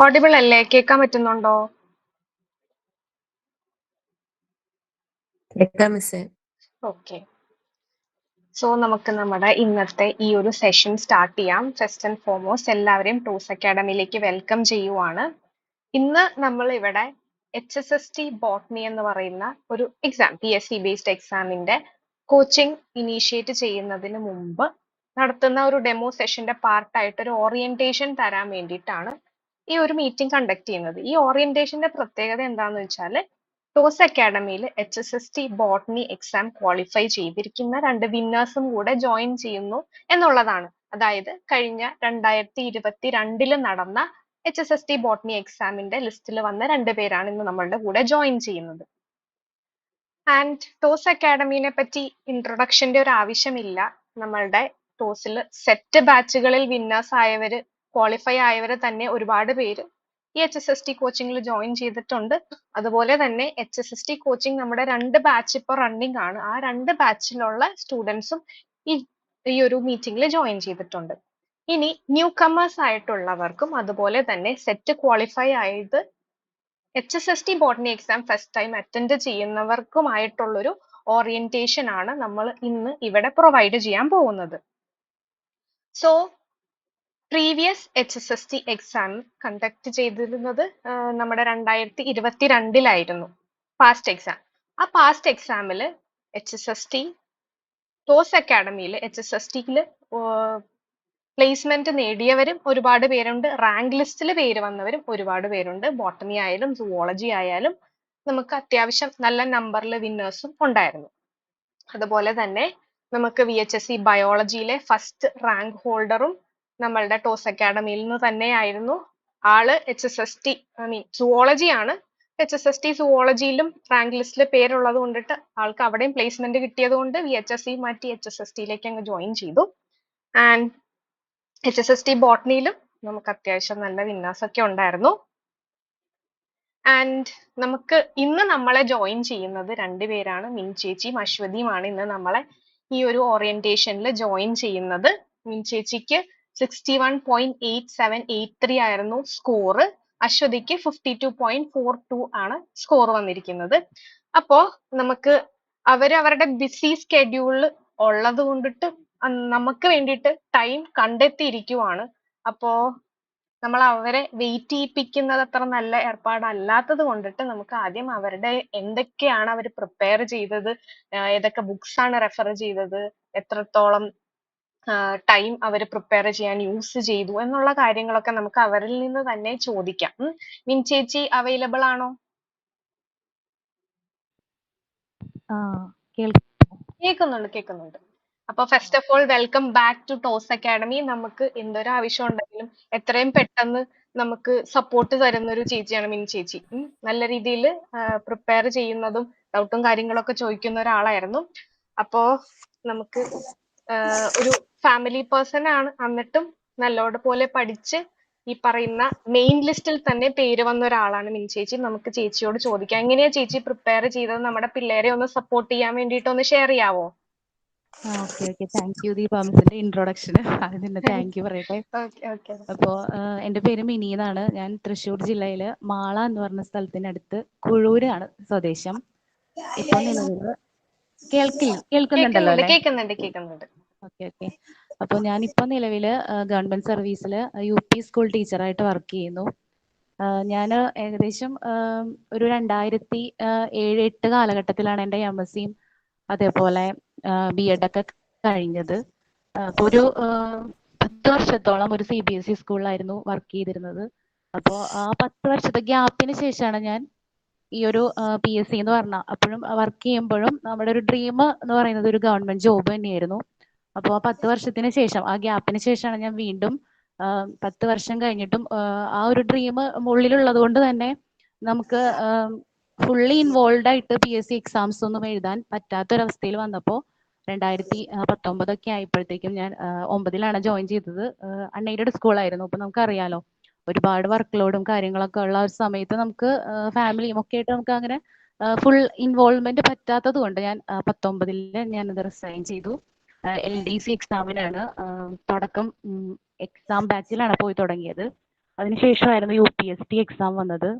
Audible അല്ലേ? കേൾക്കാൻ പറ്റുന്നുണ്ടോ? കേൾക്കാം മിസ്സേ. ഓക്കെ. സോ നമുക്ക് നമ്മുടെ ഇന്നത്തെ ഈ ഒരു സെഷൻ സ്റ്റാർട്ട് ചെയ്യാം. ഫസ്റ്റ് ആൻഡ് ഫോർമോസ്റ്റ് എല്ലാവരെയും ടൂസ് അക്കാഡമിയിലേക്ക് വെൽക്കം ചെയ്യുവാണ്. ഇന്ന് നമ്മൾ ഇവിടെ HSST ബോട്ടണി എന്ന് പറയുന്ന ഒരു എക്സാം, PSC ബേസ്ഡ് എക്സാമിന്റെ കോച്ചിങ് ഇനീഷ്യേറ്റ് ചെയ്യുന്നതിന് മുമ്പ് നടത്തുന്ന ഒരു ഡെമോ സെഷന്റെ പാർട്ടായിട്ട് ഒരു ഓറിയന്റേഷൻ തരാൻ വേണ്ടിയിട്ടാണ് ഈ ഒരു മീറ്റിംഗ് കണ്ടക്ട് ചെയ്യുന്നത്. ഈ ഓറിയന്റേഷന്റെ പ്രത്യേകത എന്താണെന്ന് വെച്ചാൽ ടോസ് അക്കാഡമിയിൽ HSST ബോട്ടണി എക്സാം ക്വാളിഫൈ ചെയ്തിരിക്കുന്ന 2 വിന്നേഴ്സും കൂടെ ജോയിൻ ചെയ്യുന്നു എന്നുള്ളതാണ്. അതായത് കഴിഞ്ഞ 2022 നടന്ന HSST ബോട്ടണി എക്സാമിന്റെ ലിസ്റ്റിൽ വന്ന 2 പേരാണ് ഇന്ന് നമ്മളുടെ കൂടെ ജോയിൻ ചെയ്യുന്നത്. ആൻഡ് ടോസ് അക്കാഡമിനെ പറ്റി ഇൻട്രൊഡക്ഷന്റെ ഒരു ആവശ്യമില്ല. നമ്മളുടെ ടോസിൽ സെറ്റ് ബാച്ചുകളിൽ വിന്നേഴ്സ് ആയവര്, ക്വാളിഫൈ ആയവര് തന്നെ ഒരുപാട് പേര് ഈ HSST കോച്ചിങ്ങിൽ ജോയിൻ ചെയ്തിട്ടുണ്ട്. അതുപോലെ തന്നെ HSST കോച്ചിങ് നമ്മുടെ 2 ബാച്ച് ഇപ്പോൾ റണ്ണിങ് ആണ്. ആ 2 ബാച്ചിലുള്ള സ്റ്റുഡൻസും ഈ ഒരു മീറ്റിംഗിൽ ജോയിൻ ചെയ്തിട്ടുണ്ട്. ഇനി ന്യൂ കമേഴ്സ് ആയിട്ടുള്ളവർക്കും അതുപോലെ തന്നെ സെറ്റ് ക്വാളിഫൈ ആയത് HSST botany exam first time attend ചെയ്യുന്നവർക്കുമായിട്ടുള്ളൊരു ഓറിയന്റേഷൻ ആണ് നമ്മൾ ഇന്ന് ഇവിടെ പ്രൊവൈഡ് ചെയ്യാൻ പോകുന്നത്. So previous HSST exam conduct ചെയ്തിരുന്നത് നമ്മുടെ 2022 പാസ്റ്റ് എക്സാം. ആ പാസ്റ്റ് എക്സാമിൽ HSST ടോസ് അക്കാഡമിയിൽ HSSTയിൽ പ്ലേസ്മെന്റ് നേടിയവരും ഒരുപാട് പേരുണ്ട്, റാങ്ക് ലിസ്റ്റിൽ പേര് വന്നവരും ഒരുപാട് പേരുണ്ട്. ബോട്ടണി ആയാലും സുവോളജി ആയാലും നമുക്ക് അത്യാവശ്യം നല്ല നമ്പറിൽ വിന്നേഴ്സും ഉണ്ടായിരുന്നു. അതുപോലെ തന്നെ നമുക്ക് VHSC ബയോളജിയിലെ ഫസ്റ്റ് റാങ്ക് ഹോൾഡറും നമ്മളുടെ ടോസ് അക്കാഡമിയിൽ നിന്ന് തന്നെയായിരുന്നു. ആള് HSST സുവോളജി ആണ്. HSST സുവോളജിയിലും റാങ്ക് ലിസ്റ്റിൽ പേരുള്ളത് കൊണ്ടിട്ട് ആൾക്ക് അവിടെയും പ്ലേസ്മെന്റ് കിട്ടിയത് കൊണ്ട് VHSC മാറ്റി HSSTയിലേക്ക് അങ്ങ് ജോയിൻ ചെയ്തു. ആൻഡ് HSST ബോട്ടണിയിലും നമുക്ക് അത്യാവശ്യം നല്ല വിന്നേഴ്സ് ഒക്കെ ഉണ്ടായിരുന്നു. ആൻഡ് നമുക്ക് ഇന്ന് നമ്മളെ ജോയിൻ ചെയ്യുന്നത് 2 പേരാണ്. മിൻ ചേച്ചിയും അശ്വതിയുമാണ് ഇന്ന് നമ്മളെ ഈ ഒരു ഓറിയന്റേഷനിൽ ജോയിൻ ചെയ്യുന്നത്. മിൻ ചേച്ചിക്ക് 61.8783 ആയിരുന്നു സ്കോർ. അശ്വതിക്ക് 52.42 ആണ് സ്കോർ വന്നിരിക്കുന്നത്. അപ്പോ നമുക്ക് അവരുടെ ബിസി സ്കെഡ്യൂളിൽ ഉള്ളത് കൊണ്ടിട്ട് നമുക്ക് വേണ്ടിയിട്ട് ടൈം കണ്ടെത്തിയിരിക്കുവാണ്. അപ്പോ നമ്മൾ അവരെ വെയിറ്റ് ചെയ്യിപ്പിക്കുന്നത് അത്ര നല്ല ഏർപ്പാടല്ലാത്തത് കൊണ്ടിട്ട് നമുക്ക് ആദ്യം അവരുടെ എന്തൊക്കെയാണ് അവർ പ്രിപ്പയർ ചെയ്തത്, ഏതൊക്കെ ബുക്സ് ആണ് റെഫർ ചെയ്തത്, എത്രത്തോളം ടൈം അവർ പ്രിപ്പയർ ചെയ്യാൻ യൂസ് ചെയ്തു എന്നുള്ള കാര്യങ്ങളൊക്കെ നമുക്ക് അവരിൽ നിന്ന് തന്നെ ചോദിക്കാം. മിൻ ചേച്ചി അവൈലബിൾ ആണോ? കേൾക്കുന്നുണ്ട്. അപ്പൊ first of all welcome back to Toss Academy. നമുക്ക് എന്തൊരു ആവശ്യം ഉണ്ടെങ്കിലും എത്രയും പെട്ടെന്ന് നമുക്ക് സപ്പോർട്ട് തരുന്ന ഒരു ചേച്ചിയാണ് മിൻ ചേച്ചി. നല്ല രീതിയിൽ പ്രിപ്പയർ ചെയ്യുന്നതും ഡൗട്ടും കാര്യങ്ങളൊക്കെ ചോദിക്കുന്ന ഒരാളായിരുന്നു. അപ്പോ നമുക്ക് ഒരു ഫാമിലി പേഴ്സൺ ആണ്, എന്നിട്ടും നല്ലോണം പോലെ പഠിച്ച് ഈ പറയുന്ന മെയിൻ ലിസ്റ്റിൽ തന്നെ പേര് വന്ന ഒരാളാണ് മിൻ ചേച്ചി. നമുക്ക് ചേച്ചിയോട് ചോദിക്കാം, എങ്ങനെയാ ചേച്ചി പ്രിപ്പയർ ചെയ്തത്? നമ്മുടെ പിള്ളേരെ ഒന്ന് സപ്പോർട്ട് ചെയ്യാൻ വേണ്ടിയിട്ട് ഒന്ന് ഷെയർ ചെയ്യാവോ? ഓക്കെ താങ്ക് യു ദീപ മിസ്സിന്റെ ഇൻട്രൊഡക്ഷന്. അതിന് താങ്ക് യു പറയട്ടെ. അപ്പോ എൻ്റെ പേര് മിനി എന്നാണ്. ഞാൻ തൃശ്ശൂർ ജില്ലയില് മാള എന്ന് പറഞ്ഞ സ്ഥലത്തിനടുത്ത് കുഴൂരാണ് സ്വദേശം. ഇപ്പൊ നിലവില് കേൾക്കുന്നുണ്ടല്ലോ അല്ലെ? ഓക്കെ. അപ്പൊ ഞാനിപ്പോ നിലവില് ഗവൺമെന്റ് സർവീസില് UP സ്കൂൾ ടീച്ചറായിട്ട് വർക്ക് ചെയ്യുന്നു. ഞാൻ ഏകദേശം ഒരു 2007-8 കാലഘട്ടത്തിലാണ് എൻ്റെ MSc അതേപോലെ B.Ed ഒക്കെ കഴിഞ്ഞത്. അപ്പൊ ഒരു 10 വർഷത്തോളം ഒരു CBSE സ്കൂളിലായിരുന്നു വർക്ക് ചെയ്തിരുന്നത്. അപ്പോൾ ആ 10 വർഷത്തെ ഗ്യാപ്പിന് ശേഷമാണ് ഞാൻ ഈ ഒരു PSC എന്ന് പറഞ്ഞ, അപ്പോഴും വർക്ക് ചെയ്യുമ്പോഴും നമ്മുടെ ഒരു ഡ്രീം എന്ന് പറയുന്നത് ഒരു ഗവൺമെന്റ് ജോബ് തന്നെയായിരുന്നു. അപ്പോൾ ആ 10 വർഷത്തിന് ശേഷം, ആ ഗ്യാപ്പിന് ശേഷമാണ് ഞാൻ വീണ്ടും 10 വർഷം കഴിഞ്ഞിട്ടും ആ ഒരു ഡ്രീം ഉള്ളിലുള്ളത് കൊണ്ട് തന്നെ നമുക്ക് ഫുള്ളി ഇൻവോൾവ് ആയിട്ട് PSC എക്സാംസ് ഒന്നും എഴുതാൻ പറ്റാത്തൊരവസ്ഥയിൽ വന്നപ്പോൾ 2019 ആയപ്പോഴത്തേക്കും ഞാൻ 9ലാണ് ജോയിൻ ചെയ്തത്. അൺഎയ്ഡഡ് സ്കൂളായിരുന്നു. അപ്പൊ നമുക്കറിയാലോ, ഒരുപാട് വർക്ക് ലോഡും കാര്യങ്ങളൊക്കെ ഉള്ള ഒരു സമയത്ത് നമുക്ക് ഫാമിലിയും ഒക്കെ ആയിട്ട് നമുക്ക് അങ്ങനെ ഫുൾ ഇൻവോൾവ്മെന്റ് പറ്റാത്തത് കൊണ്ട് ഞാൻ 19 ഞാനത് റിസൈൻ ചെയ്തു. LDC എക്സാമിനാണ് തുടക്കം, എക്സാം ബാച്ചിലാണ് പോയി തുടങ്ങിയത്. അതിനുശേഷമായിരുന്നു UPST എക്സാം വന്നത്.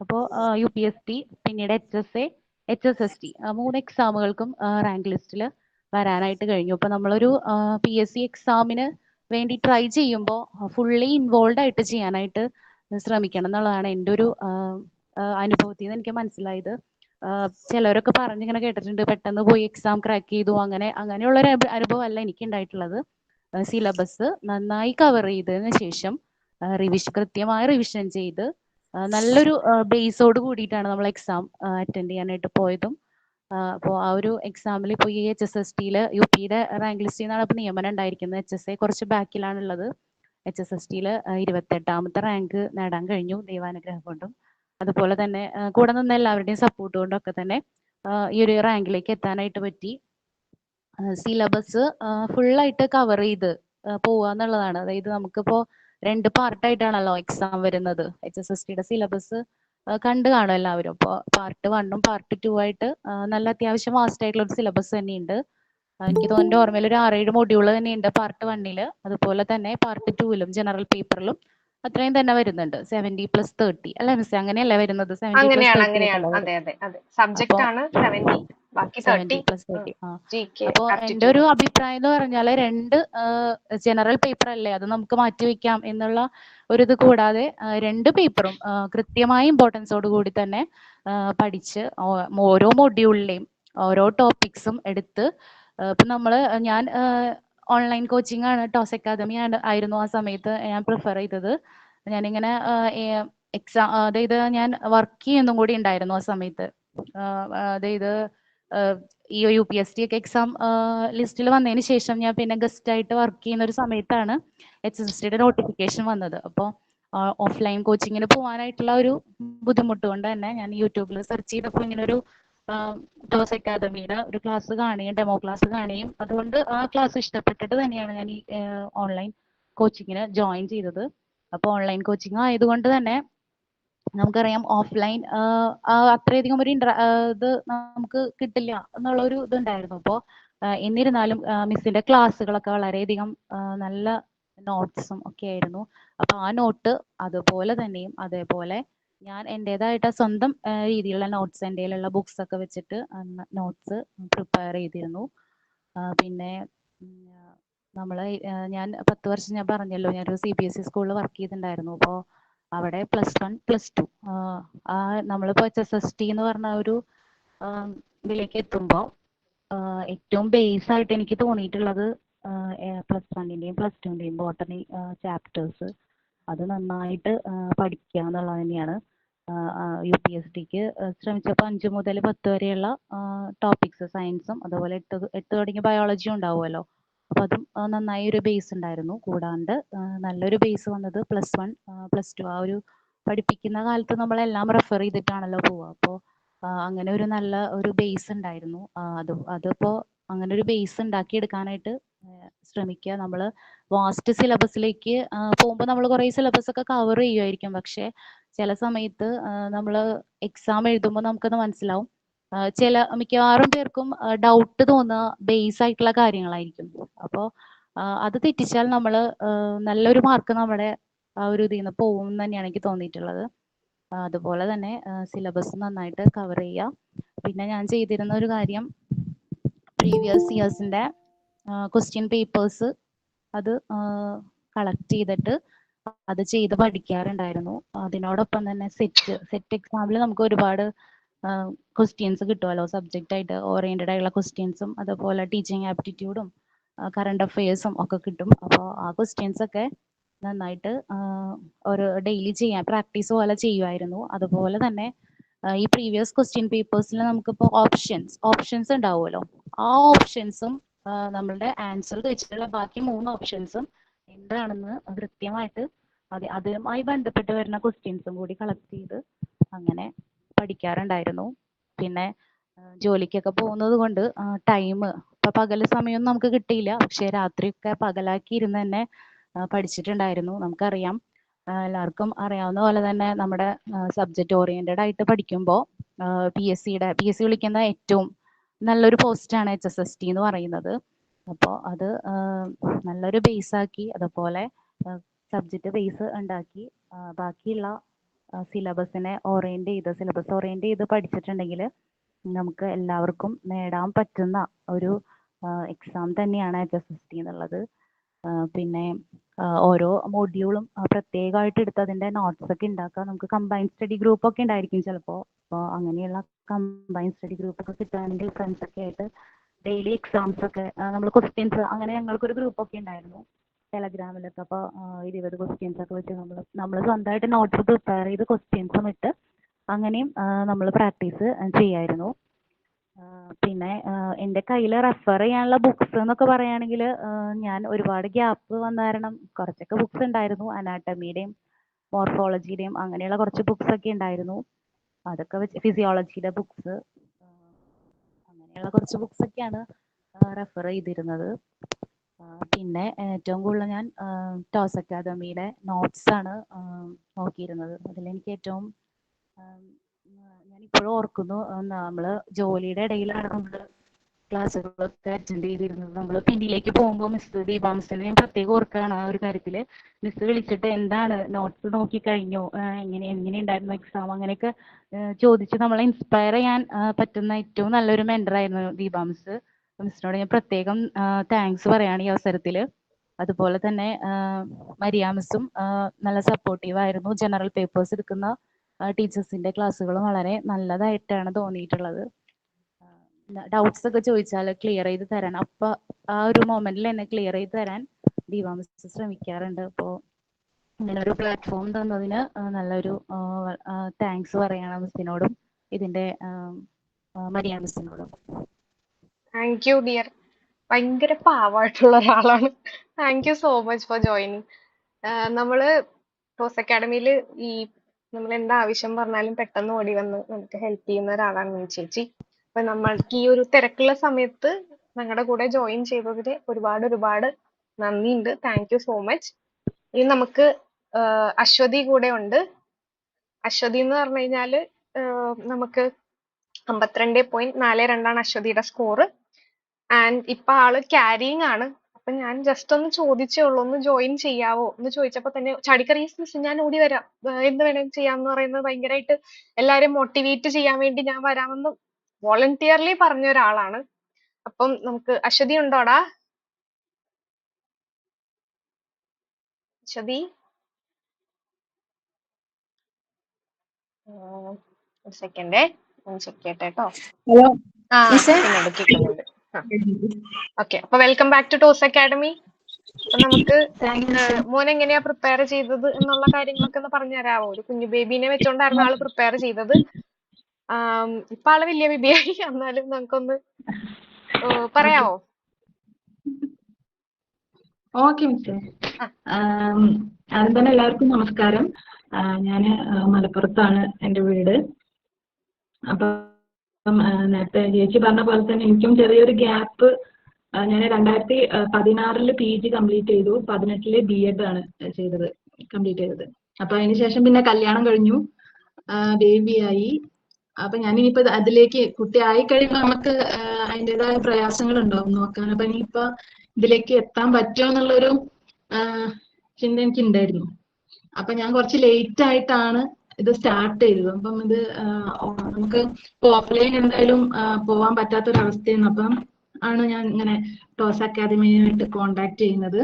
അപ്പോൾ UPST പിന്നീട് HSA HSST 3 എക്സാമുകൾക്കും റാങ്ക് ലിസ്റ്റിൽ വരാനായിട്ട് കഴിഞ്ഞു. അപ്പോൾ നമ്മളൊരു PSC എക്സാമിന് വേണ്ടി ട്രൈ ചെയ്യുമ്പോൾ ഫുള്ളി ഇൻവോൾവ് ആയിട്ട് ചെയ്യാനായിട്ട് ശ്രമിക്കണം എന്നുള്ളതാണ് എൻ്റെ ഒരു അനുഭവത്തിൽ നിന്ന് എനിക്ക് മനസ്സിലായത്. ചിലരൊക്കെ പറഞ്ഞിങ്ങനെ കേട്ടിട്ടുണ്ട് പെട്ടെന്ന് പോയി എക്സാം ക്രാക്ക് ചെയ്തു, അങ്ങനെയുള്ളൊരു അനുഭവമല്ല എനിക്ക് ഉണ്ടായിട്ടുള്ളത്. സിലബസ് നന്നായി കവർ ചെയ്തതിന് ശേഷം കൃത്യമായി റിവിഷൻ ചെയ്ത് നല്ലൊരു ബേസോട് കൂടിയിട്ടാണ് നമ്മൾ എക്സാം അറ്റൻഡ് ചെയ്യാനായിട്ട് പോയതും. അപ്പോൾ ആ ഒരു എക്സാമിൽ ഇപ്പോൾ ഈ HSST-യിൽ UPയുടെ റാങ്ക് ലിസ്റ്റിൽ നിന്നാണ് ഇപ്പോൾ നിയമനം ഉണ്ടായിരിക്കുന്നത്. HSA കുറച്ച് ബാക്കിലാണുള്ളത്. HSST-യിൽ 28ാമത്തെ റാങ്ക് നേടാൻ കഴിഞ്ഞു ദൈവാനുഗ്രഹം കൊണ്ടും. അതുപോലെ തന്നെ കൂടെ നിന്ന് എല്ലാവരുടെയും സപ്പോർട്ട് കൊണ്ടും ഒക്കെ തന്നെ ഈ ഒരു റാങ്കിലേക്ക് എത്താനായിട്ട് പറ്റി. സിലബസ് ഫുള്ളായിട്ട് കവർ ചെയ്ത് പോവുക എന്നുള്ളതാണ്. അതായത് നമുക്കിപ്പോൾ 2 പാർട്ടായിട്ടാണല്ലോ എക്സാം വരുന്നത്. HSST-യുടെ സിലബസ് കണ്ടു കാണും എല്ലാവരും. അപ്പോൾ പാർട്ട് 1ഉം പാർട്ട് 2 ആയിട്ട് നല്ല അത്യാവശ്യം വാസ്റ്റ് ആയിട്ടുള്ള ഒരു സിലബസ് തന്നെയുണ്ട്. എനിക്ക് തോന്നുന്നു എൻ്റെ ഓർമ്മയിൽ ഒരു 6-7 മൊഡ്യൂൾ തന്നെയുണ്ട് പാർട്ട് 1-ൽ. അതുപോലെ തന്നെ പാർട്ട് 2-ലും ജനറൽ പേപ്പറിലും അത്രയും തന്നെ വരുന്നുണ്ട്. 70+30 അല്ലേ മിസ്? അങ്ങനെയല്ലേ വരുന്നത്? 70+30 സബ്ജക്റ്റ് ആണ് 70 ബാക്കി 70+30. അപ്പൊ എൻ്റെ ഒരു അഭിപ്രായം എന്ന് പറഞ്ഞാൽ 2 ജനറൽ പേപ്പർ അല്ലേ, അത് നമുക്ക് മാറ്റിവെക്കാം എന്നുള്ള ഒരു ഇത് കൂടാതെ 2 പേപ്പറും കൃത്യമായ ഇമ്പോർട്ടൻസോട് കൂടി തന്നെ പഠിച്ച് ഓരോ മൊഡ്യൂളിലെയും ഓരോ ടോപ്പിക്സും എടുത്ത് ഇപ്പം ഞാൻ ഓൺലൈൻ കോച്ചിങ് ആണ്, ടോസ് അക്കാദമി ആയിരുന്നു ആ സമയത്ത് ഞാൻ പ്രിഫർ ചെയ്തത്. ഞാനിങ്ങനെ എക്സാം അതായത് ഞാൻ വർക്ക് ചെയ്യുന്നതും കൂടി ഉണ്ടായിരുന്നു ആ സമയത്ത്. അതായത് ഈ UPST ഒക്കെ എക്സാം ലിസ്റ്റിൽ വന്നതിന് ശേഷം ഞാൻ പിന്നെ ഗസ്റ്റ് ആയിട്ട് വർക്ക് ചെയ്യുന്ന ഒരു സമയത്താണ് HSST-യുടെ നോട്ടിഫിക്കേഷൻ വന്നത്. അപ്പോൾ ഓഫ്ലൈൻ കോച്ചിങ്ങിന് പോകാനായിട്ടുള്ള ഒരു ബുദ്ധിമുട്ട് കൊണ്ട് തന്നെ ഞാൻ യൂട്യൂബിൽ സെർച്ച് ചെയ്തപ്പോൾ ഇങ്ങനെ ഒരു ടോസ് അക്കാദമിയുടെ ഒരു ക്ലാസ് കാണുകയും ഡെമോ ക്ലാസ് കാണുകയും അതുകൊണ്ട് ആ ക്ലാസ് ഇഷ്ടപ്പെട്ടിട്ട് തന്നെയാണ് ഞാൻ ഈ ഓൺലൈൻ കോച്ചിങ്ങിന് ജോയിൻ ചെയ്തത്. അപ്പോൾ ഓൺലൈൻ കോച്ചിങ് ആയതുകൊണ്ട് തന്നെ നമുക്കറിയാം ഓഫ്ലൈൻ അത്രയധികം ഒരു ഇത് നമുക്ക് കിട്ടില്ല എന്നുള്ള ഒരു ഇതുണ്ടായിരുന്നു. അപ്പോൾ എന്നിരുന്നാലും മിസ്സിന്റെ ക്ലാസ്സുകളൊക്കെ വളരെയധികം നല്ല നോട്ട്സും ഒക്കെ ആയിരുന്നു. അപ്പൊ ആ നോട്ട് അതുപോലെ തന്നെയും അതേപോലെ ഞാൻ എൻ്റെതായിട്ട് സ്വന്തം രീതിയിലുള്ള നോട്ട്സ് എൻ്റെ കയ്യിലുള്ള ബുക്സ് ഒക്കെ വെച്ചിട്ട് നോട്ട്സ് പ്രിപ്പയർ ചെയ്തിരുന്നു. പിന്നെ ഞാൻ 10 വർഷം ഞാൻ പറഞ്ഞല്ലോ ഞാനൊരു CBSE സ്കൂളിൽ വർക്ക് ചെയ്തിട്ടുണ്ടായിരുന്നു. അപ്പോൾ അവിടെ +1 +2 നമ്മളിപ്പോൾ HSST എന്ന് പറഞ്ഞ ഒരു ഇതിലേക്ക് എത്തുമ്പോൾ ഏറ്റവും ബേസ് ആയിട്ട് എനിക്ക് തോന്നിയിട്ടുള്ളത് +1-ൻ്റെയും +2-ൻ്റെയും ബോട്ടണി ചാപ്റ്റേഴ്സ് അത് നന്നായിട്ട് പഠിക്കുക എന്നുള്ളത് തന്നെയാണ്. UPST-ക്ക് ശ്രമിച്ചപ്പോൾ 5 മുതൽ 10 വരെയുള്ള ടോപ്പിക്സ് സയൻസും അതുപോലെ 8 തുടങ്ങിയ ബയോളജിയും ഉണ്ടാവുമല്ലോ. അപ്പോൾ അതും നന്നായി ഒരു ബേസ് ഉണ്ടായിരുന്നു. കൂടാണ്ട് നല്ലൊരു ബേസ് വന്നത് +1 +2 ആ ഒരു പഠിപ്പിക്കുന്ന കാലത്ത് നമ്മളെല്ലാം റെഫർ ചെയ്തിട്ടാണല്ലോ പോവുക. അപ്പോൾ അങ്ങനെ ഒരു നല്ല ഒരു ബേസ് ഉണ്ടായിരുന്നു. അതിപ്പോൾ അങ്ങനെ ഒരു ബേസ് ഉണ്ടാക്കിയെടുക്കാനായിട്ട് ശ്രമിക്കുക. നമ്മൾ വാസ്റ്റ് സിലബസിലേക്ക് പോകുമ്പോൾ നമ്മൾ കുറേ സിലബസ് ഒക്കെ കവർ ചെയ്യുമായിരിക്കും. പക്ഷേ ചില സമയത്ത് നമ്മൾ എക്സാം എഴുതുമ്പോൾ നമുക്കത് മനസ്സിലാവും. മിക്കവാറും പേർക്കും ഡൗട്ട് തോന്നുക ബേസ് ആയിട്ടുള്ള കാര്യങ്ങളായിരിക്കും. അപ്പോൾ അത് തെറ്റിച്ചാൽ നമ്മൾ നല്ലൊരു മാർക്ക് നമ്മുടെ ആ ഒരു ഇതിൽ നിന്ന് പോകും എന്ന് തന്നെയാണ് എനിക്ക് തോന്നിയിട്ടുള്ളത്. അതുപോലെ തന്നെ സിലബസ് നന്നായിട്ട് കവർ ചെയ്യുക. പിന്നെ ഞാൻ ചെയ്തിരുന്ന ഒരു കാര്യം പ്രീവിയസ് ഇയേഴ്സിൻ്റെ ക്വസ്റ്റ്യൻ പേപ്പേഴ്സ് അത് കളക്ട് ചെയ്തിട്ട് അത് ചെയ്ത് പഠിക്കാറുണ്ടായിരുന്നു. അതിനോടൊപ്പം തന്നെ സെറ്റ് എക്സാമിൽ നമുക്ക് ഒരുപാട് ക്വസ്റ്റ്യൻസ് കിട്ടുമല്ലോ, സബ്ജക്റ്റ് ആയിട്ട് ഓറിയൻറ്റഡ് ആയിട്ടുള്ള ക്വസ്റ്റ്യൻസും അതുപോലെ ടീച്ചിങ് ആപ്റ്റിറ്റ്യൂഡും കറണ്ട് അഫെയർസും ഒക്കെ കിട്ടും. അപ്പോൾ ആ ക്വസ്റ്റ്യൻസ് ഒക്കെ നന്നായിട്ട് ഒരു ഡെയിലി പ്രാക്ടീസ് പോലെ ചെയ്യുമായിരുന്നു. അതുപോലെ തന്നെ ഈ പ്രീവിയസ് ക്വസ്റ്റ്യൻ പേപ്പേഴ്സിൽ നമുക്കിപ്പോൾ ഓപ്ഷൻസ് ഉണ്ടാവുമല്ലോ, ആ ഓപ്ഷൻസും നമ്മളുടെ ആൻസർ വെച്ചിട്ടുള്ള ബാക്കി 3 ഓപ്ഷൻസും എന്താണെന്ന് കൃത്യമായിട്ട് അതുമായി ബന്ധപ്പെട്ട് വരുന്ന ക്വസ്റ്റ്യൻസും കൂടി കളക്ട് ചെയ്ത് അങ്ങനെ പഠിക്കാറുണ്ടായിരുന്നു. പിന്നെ ജോലിക്കൊക്കെ പോകുന്നത് കൊണ്ട് ടൈം ഇപ്പം പകൽ സമയമൊന്നും നമുക്ക് കിട്ടിയില്ല. പക്ഷേ രാത്രിയൊക്കെ പകലാക്കി ഇരുന്ന് തന്നെ പഠിച്ചിട്ടുണ്ടായിരുന്നു. നമുക്കറിയാം, എല്ലാവർക്കും അറിയാവുന്ന പോലെ തന്നെ നമ്മുടെ സബ്ജക്റ്റ് ഓറിയൻറ്റഡ് ആയിട്ട് പഠിക്കുമ്പോൾ PSC വിളിക്കുന്ന ഏറ്റവും നല്ലൊരു പോസ്റ്റാണ് HSST എന്ന് പറയുന്നത്. അപ്പോൾ അത് നല്ലൊരു ബേസാക്കി അതുപോലെ സബ്ജക്റ്റ് ബേസ് ഉണ്ടാക്കി ബാക്കിയുള്ള സിലബസ് ഓറിയന്റ് ചെയ്ത് പഠിച്ചിട്ടുണ്ടെങ്കിൽ നമുക്ക് എല്ലാവർക്കും നേടാൻ പറ്റുന്ന ഒരു എക്സാം തന്നെയാണ് HSST എന്നുള്ളത്. പിന്നെ ഓരോ മൊഡ്യൂളും പ്രത്യേകമായിട്ട് എടുത്ത് അതിൻ്റെ നോട്ട്സ് ഒക്കെ ഉണ്ടാക്കുക. നമുക്ക് കമ്പൈൻഡ് സ്റ്റഡി ഗ്രൂപ്പ് ഒക്കെ ഉണ്ടായിരിക്കും ചിലപ്പോൾ. അപ്പോൾ അങ്ങനെയുള്ള കമ്പൈൻഡ് സ്റ്റഡി ഗ്രൂപ്പ് ഒക്കെ കിട്ടുകയാണെങ്കിൽ ഫ്രണ്ട്സ് ഒക്കെ ആയിട്ട് ഡെയിലി എക്സാംസ് ഒക്കെ നമ്മൾ ക്വസ്റ്റ്യൻസ് അങ്ങനെ ഞങ്ങൾക്കൊരു ഗ്രൂപ്പ് ഒക്കെ ഉണ്ടായിരുന്നു ടെലഗ്രാമിലൊക്കെ. അപ്പോൾ 20 ക്വസ്റ്റ്യൻസ് ഒക്കെ വെച്ച് നമ്മൾ സ്വന്തമായിട്ട് നോട്ട്സ് പ്രിപ്പയർ ചെയ്ത് ക്വസ്റ്റ്യൻസും ഇട്ട് അങ്ങനെയും നമ്മൾ പ്രാക്ടീസ് ചെയ്യായിരുന്നു. പിന്നെ എൻ്റെ കയ്യിൽ റെഫർ ചെയ്യാനുള്ള ബുക്സ് എന്നൊക്കെ പറയുകയാണെങ്കിൽ ഞാൻ ഒരുപാട് ഗ്യാപ്പ് വന്ന കാരണം കുറച്ചൊക്കെ ബുക്സ് ഉണ്ടായിരുന്നു. അനാട്ടമിയുടെയും മോർഫോളജിയുടെയും അങ്ങനെയുള്ള കുറച്ച് ബുക്സ് ഒക്കെ ഉണ്ടായിരുന്നു. അതൊക്കെ വെച്ച് ഫിസിയോളജിയുടെ ബുക്സ് അങ്ങനെയുള്ള കുറച്ച് ബുക്സ് ഒക്കെയാണ് റെഫർ ചെയ്തിരുന്നത്. പിന്നെ ഏറ്റവും കൂടുതൽ ഞാൻ ടോസ് അക്കാദമിയുടെ നോട്ട്സ് ആണ് നോക്കിയിരുന്നത്. അതിലെനിക്ക് ഏറ്റവും ഞാനിപ്പോഴും ഓർക്കുന്നു, നമ്മൾ ജോലിയുടെ ഇടയിലാണ് നമ്മൾ ക്ലാസ്സുകളൊക്കെ അറ്റൻഡ് ചെയ്തിരുന്നത്. നമ്മൾ പിന്നിലേക്ക് പോകുമ്പോൾ ദീപാ മിസ്സിനെ ഞാൻ പ്രത്യേകം ഓർക്കുകയാണ് ആ ഒരു കാര്യത്തിൽ. മിസ് വിളിച്ചിട്ട് എന്താണ് നോട്ട്സ് നോക്കി കഴിഞ്ഞു, എങ്ങനെയുണ്ടായിരുന്നു എക്സാം, അങ്ങനെയൊക്കെ ചോദിച്ച് നമ്മളെ ഇൻസ്പയർ ചെയ്യാൻ പറ്റുന്ന ഏറ്റവും നല്ലൊരു മെൻറ്ററായിരുന്നു ദീപാ മിസ്. മിസ്സിനോട് ഞാൻ പ്രത്യേകം താങ്ക്സ് പറയുകയാണ് ഈ അവസരത്തിൽ. അതുപോലെ തന്നെ മരിയ മിസ്സും നല്ല സപ്പോർട്ടീവ് ആയിരുന്നു. ജനറൽ പേപ്പേഴ്സ് എടുക്കുന്ന ടീച്ചേഴ്സിൻ്റെ ക്ലാസ്സുകളും വളരെ നല്ലതായിട്ടാണ് തോന്നിയിട്ടുള്ളത്. ഡൗട്ട്സ് ഒക്കെ ചോദിച്ചാൽ ക്ലിയർ ചെയ്ത് തരാൻ അപ്പം ആ ഒരു മൊമെന്റിൽ എന്നെ ക്ലിയർ ചെയ്ത് തരാൻ ദീപാ മിസ് ശ്രമിക്കാറുണ്ട്. അപ്പോൾ ഇങ്ങനെ ഒരു പ്ലാറ്റ്ഫോം തന്നതിന് നല്ലൊരു താങ്ക്സ് പറയണം മിസ്സിനോടും ഇതിൻ്റെ മരിയ മിസ്സിനോടും. Thank you dear. ഭയങ്കര പാവമായിട്ടുള്ള ഒരാളാണ്. Thank you so much for joining. നമ്മള് ടോസ് അക്കാഡമിയിൽ നമ്മൾ എന്ത് ആവശ്യം പറഞ്ഞാലും പെട്ടെന്ന് ഓടി വന്ന് നമുക്ക് ഹെൽപ്പ് ചെയ്യുന്ന ഒരാളാണ് മിനി ചേച്ചി. അപ്പൊ നമ്മൾക്ക് ഈ ഒരു തിരക്കുള്ള സമയത്ത് ഞങ്ങളുടെ കൂടെ ജോയിൻ ചെയ്തതിൽ ഒരുപാട് നന്ദിയുണ്ട്. Thank you so much. ഇനി നമുക്ക് അശ്വതി കൂടെ ഉണ്ട്. അശ്വതി എന്ന് പറഞ്ഞു കഴിഞ്ഞാല് നമുക്ക് 52.42 അശ്വതിയുടെ സ്കോർ. ആൻഡ് ഇപ്പൊ ആള് ക്യാരിങ് ആണ്. അപ്പൊ ഞാൻ ജസ്റ്റ് ഒന്ന് ചോദിച്ചേ ഉള്ളൂ, ഒന്ന് ജോയിൻ ചെയ്യാവോ എന്ന് ചോദിച്ചപ്പോ തന്നെ ചാടിക്കറിയസ് മിസ് ഞാൻ ഓടി വരാം, എന്ത് വേണേലും ചെയ്യാന്ന് പറയുന്നത് ഭയങ്കരമായിട്ട് എല്ലാരും മോട്ടിവേറ്റ് ചെയ്യാൻ വേണ്ടി ഞാൻ വരാമെന്ന് വോളണ്ടിയർലി പറഞ്ഞ ഒരാളാണ്. അപ്പം നമുക്ക് അശ്വതി ഉണ്ടോടാ? അശ്വതി ഒരു സെക്കൻഡേ ഒന്ന് ചെക്ക് ചെയ്യട്ടെ കേട്ടോ. ഹലോ ആ കേൾക്കുന്നുണ്ട്. ഓക്കെ, അപ്പൊ welcome back to Toss Academy. അപ്പൊ നമുക്ക് മോൻ എങ്ങനെയാ പ്രിപ്പയർ ചെയ്തത് എന്നുള്ള കാര്യങ്ങളൊക്കെ ഒന്ന് പറഞ്ഞു തരാമോ? ഒരു കുഞ്ഞു ബേബീനെ വെച്ചോണ്ടായിരുന്നു ആള് പ്രിപ്പയർ ചെയ്തത്. ഇപ്പൊ ആള് വലിയ ബേബിയായി, എന്നാലും നമുക്കൊന്ന് പറയാമോ? ഓക്കെ മിസ്സേ. ആദ്യം തന്നെ എല്ലാവർക്കും നമസ്കാരം. ഞാന് മലപ്പുറത്താണ് എൻ്റെ വീട്. അപ്പം നേരത്തെ ചേച്ചി പറഞ്ഞ പോലെ തന്നെ എനിക്കും ചെറിയൊരു ഗ്യാപ്പ്. ഞാൻ 2016 PG കംപ്ലീറ്റ് ചെയ്തു, 2018 B.Ed ആണ് കംപ്ലീറ്റ് ചെയ്തത്. അപ്പൊ അതിനുശേഷം പിന്നെ കല്യാണം കഴിഞ്ഞു, ബേബിയായി. അപ്പൊ ഞാനിനിയിപ്പോ അതിലേക്ക് കുട്ടി ആയി കഴിയുമ്പോൾ നമുക്ക് അതിൻ്റെതായ പ്രയാസങ്ങൾ ഉണ്ടാവും നോക്കാൻ. അപ്പൊ ഇനിയിപ്പോ ഇതിലേക്ക് എത്താൻ പറ്റുമോ എന്നുള്ളൊരു ചിന്ത എനിക്ക് ഉണ്ടായിരുന്നു. അപ്പൊ ഞാൻ കുറച്ച് ലേറ്റ് ആയിട്ടാണ് ഇത് സ്റ്റാർട്ട് ചെയ്തത്. അപ്പം ഇത് നമുക്ക് ഓഫ്ലൈൻ എന്തായാലും പോവാൻ പറ്റാത്തൊരവസ്ഥയായിരുന്നു. അപ്പം ആണ് ഞാൻ ഇങ്ങനെ ടോസ് അക്കാദമിയായിട്ട് കോണ്ടാക്ട് ചെയ്യുന്നത്.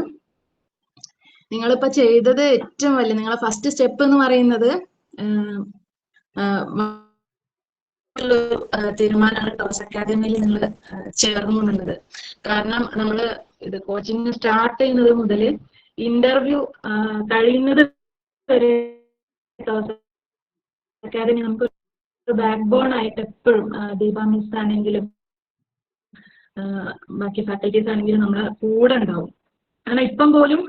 നിങ്ങളിപ്പോ ചെയ്തത് ഏറ്റവും വലിയ നിങ്ങളെ ഫസ്റ്റ് സ്റ്റെപ്പ് എന്ന് പറയുന്നത് തീരുമാനമാണ് ടോസ് അക്കാദമിയിൽ നിങ്ങൾ ചേർന്നു എന്നുള്ളത്. കാരണം നമ്മൾ ഇത് കോച്ചിങ് സ്റ്റാർട്ട് ചെയ്യുന്നത് മുതൽ ഇന്റർവ്യൂ കഴിയുന്നത് വരെ ടോസ് അക്കാദമി നമുക്ക് ബാക്ക് ബോൺ ആയിട്ട് എപ്പോഴും ദീപാ മിസ് ആണെങ്കിലും ബാക്കി ഫാക്കൽറ്റീസ് ആണെങ്കിലും നമ്മളെ കൂടെ ഉണ്ടാവും. കാരണം ഇപ്പം പോലും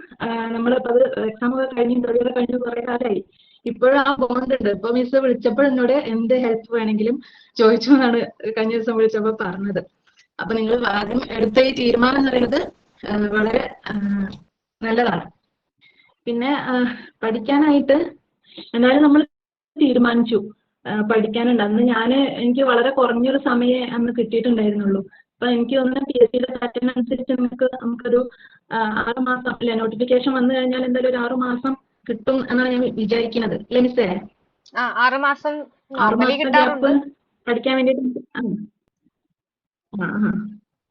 നമ്മളിപ്പോ അത് എക്സാം ഒക്കെ കഴിഞ്ഞ് ഇന്റർവ്യൂ ഒക്കെ കഴിഞ്ഞ് കുറെ കാലമായി, ഇപ്പോഴും ആ ബോണ്ട് ഉണ്ട്. ഇപ്പൊ മിസ് വിളിച്ചപ്പോൾ എന്നോട് എന്ത് ഹെൽപ്പ് വേണമെങ്കിലും ചോദിച്ചു എന്നാണ് കഴിഞ്ഞ ദിവസം വിളിച്ചപ്പോൾ പറഞ്ഞത്. അപ്പൊ നിങ്ങൾ ആദ്യം എടുത്ത ഈ തീരുമാനം എന്ന് പറയുന്നത് വളരെ നല്ലതാണ്. പിന്നെ പഠിക്കാനായിട്ട് എന്തായാലും നമ്മൾ തീരുമാനിച്ചു പഠിക്കാനുണ്ട്. അന്ന് എനിക്ക് വളരെ കുറഞ്ഞൊരു സമയമേ അന്ന് കിട്ടിയിട്ടുണ്ടായിരുന്നുള്ളൂ. അപ്പൊ എനിക്ക് തോന്നുന്നു PSC പാറ്റേൺ അനുസരിച്ച് നമുക്കൊരു 6 മാസം അല്ലെ, നോട്ടിഫിക്കേഷൻ വന്നു കഴിഞ്ഞാൽ എന്തായാലും ഒരു 6 മാസം കിട്ടും എന്നാണ് ഞാൻ വിചാരിക്കുന്നത്, അല്ലെ മിസ്സേ? 6 മാസം 6 നോർമലി മാസത്തെ കിട്ടാറുണ്ട്. ഗ്യാപ്പ് പഠിക്കാൻ വേണ്ടിയിട്ട്.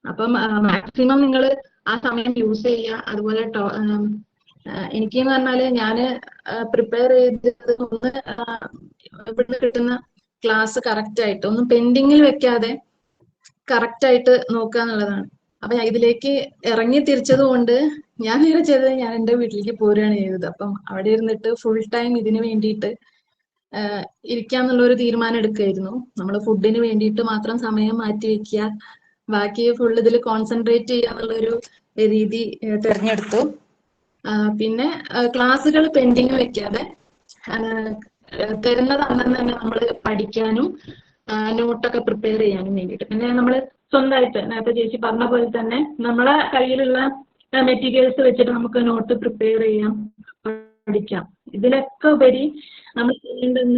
അപ്പം മാക്സിമം നിങ്ങൾ ആ സമയം യൂസ് ചെയ്യുക. അതുപോലെ എനിക്കെന്ന് പറഞ്ഞാല് ഞാന് പ്രിപ്പയർ ചെയ്തത് ഒന്ന് ഇവിടുന്ന് കിട്ടുന്ന ക്ലാസ് കറക്റ്റ് ആയിട്ട് ഒന്നും പെൻഡിങ്ങിൽ വെക്കാതെ കറക്റ്റ് ആയിട്ട് നോക്കുക എന്നുള്ളതാണ്. അപ്പൊ ഇതിലേക്ക് ഇറങ്ങി തിരിച്ചത് കൊണ്ട് ഞാൻ നേരെ ചെയ്തത് ഞാൻ എൻ്റെ വീട്ടിലേക്ക് പോരുകയാണ് ചെയ്തത്. അപ്പം അവിടെ ഇരുന്നിട്ട് ഫുൾ ടൈം ഇതിന് വേണ്ടിയിട്ട് ഇരിക്കാന്നുള്ള ഒരു തീരുമാനം എടുക്കുകയായിരുന്നു. നമ്മൾ ഫുഡിന് വേണ്ടിയിട്ട് മാത്രം സമയം മാറ്റി വെക്കുക, ബാക്കി ഫുൾ ഇതിൽ കോൺസെൻട്രേറ്റ് ചെയ്യുക എന്നുള്ളൊരു രീതി തിരഞ്ഞെടുത്തു. പിന്നെ ക്ലാസ്സുകൾ പെൻഡിങ് വെക്കാതെ തരുന്നത് അന്ന് തന്നെ നമ്മൾ പഠിക്കാനും നോട്ടൊക്കെ പ്രിപ്പയർ ചെയ്യാനും വേണ്ടിയിട്ട്. പിന്നെ നമ്മൾ സ്വന്തമായിട്ട് നേരത്തെ ചേച്ചി പറഞ്ഞ പോലെ തന്നെ നമ്മളെ കയ്യിലുള്ള മെറ്റീരിയൽസ് വെച്ചിട്ട് നമുക്ക് നോട്ട് പ്രിപ്പയർ ചെയ്യാം, പഠിക്കാം. ഇതിലൊക്കെ ഉപരി നമ്മൾ ചെയ്യേണ്ടത്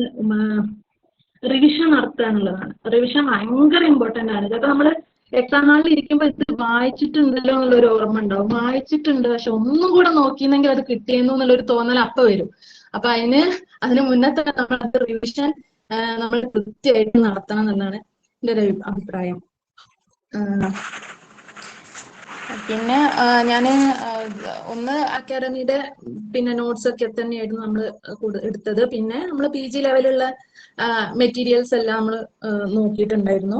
റിവിഷൻ നടത്തുക എന്നുള്ളതാണ്. റിവിഷൻ ഭയങ്കര ഇമ്പോർട്ടൻ്റ് ആണ്. ഇതൊക്കെ നമ്മൾ എക്സാം ഹാളിൽ ഇരിക്കുമ്പോൾ ഇത് വായിച്ചിട്ടുണ്ടല്ലോ എന്നുള്ളൊരു ഓർമ്മ ഉണ്ടാവും. വായിച്ചിട്ടുണ്ട് പക്ഷെ ഒന്നും കൂടെ നോക്കിയിരുന്നെങ്കിൽ അത് കിട്ടിയെന്നു എന്നുള്ളൊരു തോന്നൽ അപ്പൊ വരും. അപ്പൊ അതിന് മുന്നേ തന്നെ നമ്മളത് റിവിഷൻ നമ്മൾ കൃത്യമായിട്ട് നടത്തണം എന്നാണ് എൻ്റെ ഒരു അഭിപ്രായം. പിന്നെ ഞാൻ ഒന്ന് അക്കാഡമിയുടെ പിന്നെ നോട്ട്സ് ഒക്കെ തന്നെയായിരുന്നു നമ്മൾ എടുത്തത്. പിന്നെ നമ്മൾ PG ലെവലുള്ള മെറ്റീരിയൽസ് എല്ലാം നമ്മൾ നോക്കിയിട്ടുണ്ടായിരുന്നു.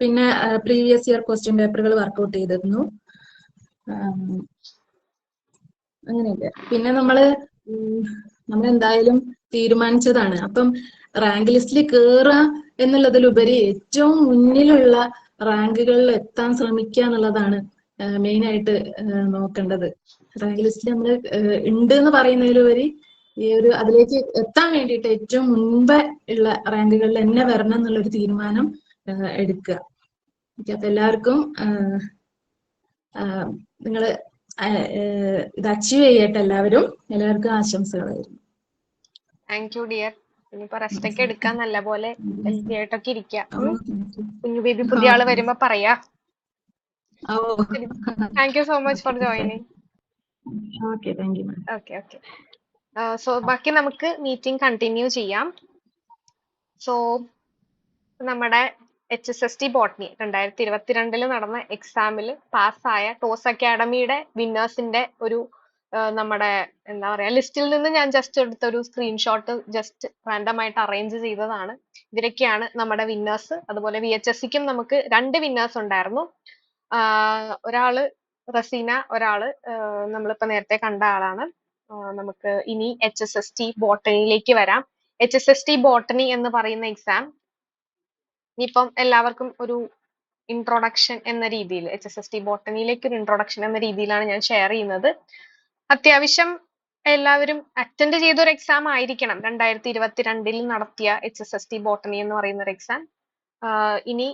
പിന്നെ പ്രീവിയസ് ഇയർ ക്വസ്റ്റ്യൻ പേപ്പറുകൾ വർക്ക്ഔട്ട് ചെയ്തിരുന്നു. അങ്ങനെയൊക്കെ. പിന്നെ നമ്മൾ എന്തായാലും തീരുമാനിച്ചതാണ്. അപ്പം റാങ്ക് ലിസ്റ്റിൽ കയറുക എന്നുള്ളതിലുപരി ഏറ്റവും മുന്നിലുള്ള റാങ്കുകളിൽ എത്താൻ ശ്രമിക്കുക എന്നുള്ളതാണ് മെയിൻ ആയിട്ട് നോക്കേണ്ടത്. റാങ്ക് ലിസ്റ്റിൽ നമ്മൾ ഉണ്ട് എന്ന് പറയുന്നതിലുപരി അതിലേക്ക് എത്താൻ വേണ്ടിയിട്ട് ഏറ്റവും മുൻപേ ഉള്ള റാങ്കുകളിൽ തന്നെ വരണം എന്നുള്ളൊരു തീരുമാനം എടുക്കുക. അപ്പൊ എല്ലാവർക്കും നിങ്ങൾ ഇത് അച്ചീവ് ചെയ്യട്ടെ. എല്ലാവർക്കും ആശംസകളായിരുന്നു. Thank you dear. ഇനിയിപ്പോ റെസ്റ്റ് ഒക്കെ എടുക്കാൻ നല്ല പോലെ ഹെൽത്തി ആയിട്ടൊക്കെ ഇരിക്കാം. കുഞ്ഞു ബേബി പുതിയ ആള് വരുമ്പോ പറയാ. Thank you so much for joining. Okay. So ബാക്കി നമുക്ക് മീറ്റിംഗ് കണ്ടിന്യൂ ചെയ്യാം. സോ നമ്മുടെ HSST ബോട്ടണി 2022 നടന്ന എക്സാമിൽ പാസ്സായ ടോസ് അക്കാഡമിയുടെ വിന്നേഴ്സിന്റെ ഒരു നമ്മുടെ എന്താ പറയാ ലിസ്റ്റിൽ നിന്ന് ഞാൻ ജസ്റ്റ് എടുത്ത ഒരു സ്ക്രീൻഷോട്ട് ജസ്റ്റ് റാൻഡം ആയിട്ട് അറേഞ്ച് ചെയ്തതാണ്. ഇതിലൊക്കെയാണ് നമ്മുടെ വിന്നേഴ്സ്. അതുപോലെ VHSCക്കും നമുക്ക് 2 വിന്നേഴ്സ് ഉണ്ടായിരുന്നു. ഒരാള് റസീന, ഒരാള് നമ്മളിപ്പോ നേരത്തെ കണ്ട ആളാണ്. നമുക്ക് ഇനി HSST ബോട്ടണിയിലേക്ക് വരാം. HSST ബോട്ടണി എന്ന് പറയുന്ന എക്സാം ഇനിയിപ്പം എല്ലാവർക്കും ഒരു ഇൻട്രൊഡക്ഷൻ എന്ന രീതിയിൽ HSST ബോട്ടണിയിലേക്ക് ഒരു ഇൻട്രൊഡക്ഷൻ എന്ന രീതിയിലാണ് ഞാൻ ഷെയർ ചെയ്യുന്നത്. അത്യാവശ്യം എല്ലാവരും അറ്റൻഡ് ചെയ്ത ഒരു എക്സാം ആയിരിക്കണം 2022 നടത്തിയ HSST ബോട്ടണി എന്ന് പറയുന്ന ഒരു എക്സാം. ഇനി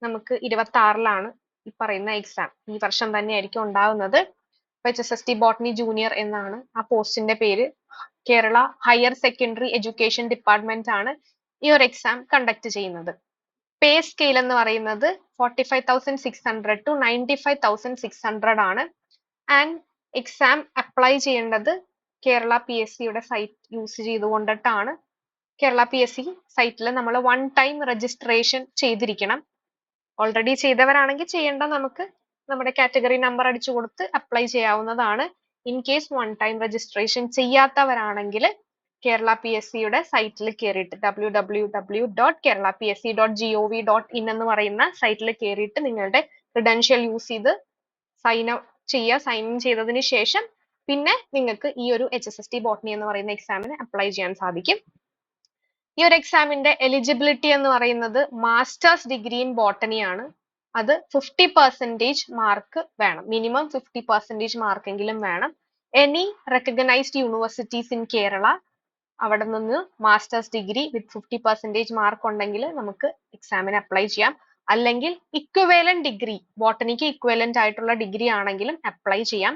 നമുക്ക് 26 ഈ പറയുന്ന എക്സാം ഈ വർഷം തന്നെയായിരിക്കും ഉണ്ടാവുന്നത്. HSST ബോട്ടണി ജൂനിയർ എന്നാണ് ആ പോസ്റ്റിന്റെ പേര്. Kerala higher secondary education department ആണ് ഈ ഒരു എക്സാം കണ്ടക്ട് ചെയ്യുന്നത്. പേ സ്കെയിൽ എന്ന് പറയുന്നത് 45,600 to 95,600 ആണ്. ആൻഡ് എക്സാം അപ്ലൈ ചെയ്യേണ്ടത് കേരള PSCയുടെ സൈറ്റ് യൂസ് ചെയ്തുകൊണ്ടിട്ടാണ്. കേരള PSC സൈറ്റിൽ നമ്മൾ 1 ടൈം രജിസ്ട്രേഷൻ ചെയ്തിരിക്കണം. ഓൾറെഡി ചെയ്തവരാണെങ്കിൽ ചെയ്യേണ്ട നമുക്ക് നമ്മുടെ കാറ്റഗറി നമ്പർ അടിച്ചു കൊടുത്ത് അപ്ലൈ ചെയ്യാവുന്നതാണ്. ഇൻ കേസ് 1 ടൈം രജിസ്ട്രേഷൻ ചെയ്യാത്തവരാണെങ്കിൽ കേരള PSCയുടെ സൈറ്റിൽ കയറിയിട്ട് www.keralapsc.gov.in എന്ന് പറയുന്ന സൈറ്റിൽ കയറിയിട്ട് നിങ്ങളുടെ ക്രെഡൻഷ്യൽ യൂസ് ചെയ്ത് സൈൻ ഇൻ ചെയ്തതിന് ശേഷം പിന്നെ നിങ്ങൾക്ക് ഈ ഒരു HSST ബോട്ടണി എന്ന് പറയുന്ന എക്സാമിന് അപ്ലൈ ചെയ്യാൻ സാധിക്കും. ഈ ഒരു എക്സാമിന്റെ എലിജിബിലിറ്റി എന്ന് പറയുന്നത് മാസ്റ്റേഴ്സ് ഡിഗ്രി ഇൻ ബോട്ടണി ആണ്. അത് 50% മാർക്ക് വേണം. മിനിമം 50% മാർക്കെങ്കിലും വേണം. Any recognised universities in Kerala അവിടെ നിന്ന് മാസ്റ്റേഴ്സ് ഡിഗ്രി വിത്ത് 50% മാർക്ക് ഉണ്ടെങ്കിൽ നമുക്ക് എക്സാമിന് അപ്ലൈ ചെയ്യാം. അല്ലെങ്കിൽ ഇക്വലന്റ് ഡിഗ്രി ബോട്ടണിക്ക് ഇക്വലന്റ് ആയിട്ടുള്ള ഡിഗ്രി ആണെങ്കിലും അപ്ലൈ ചെയ്യാം.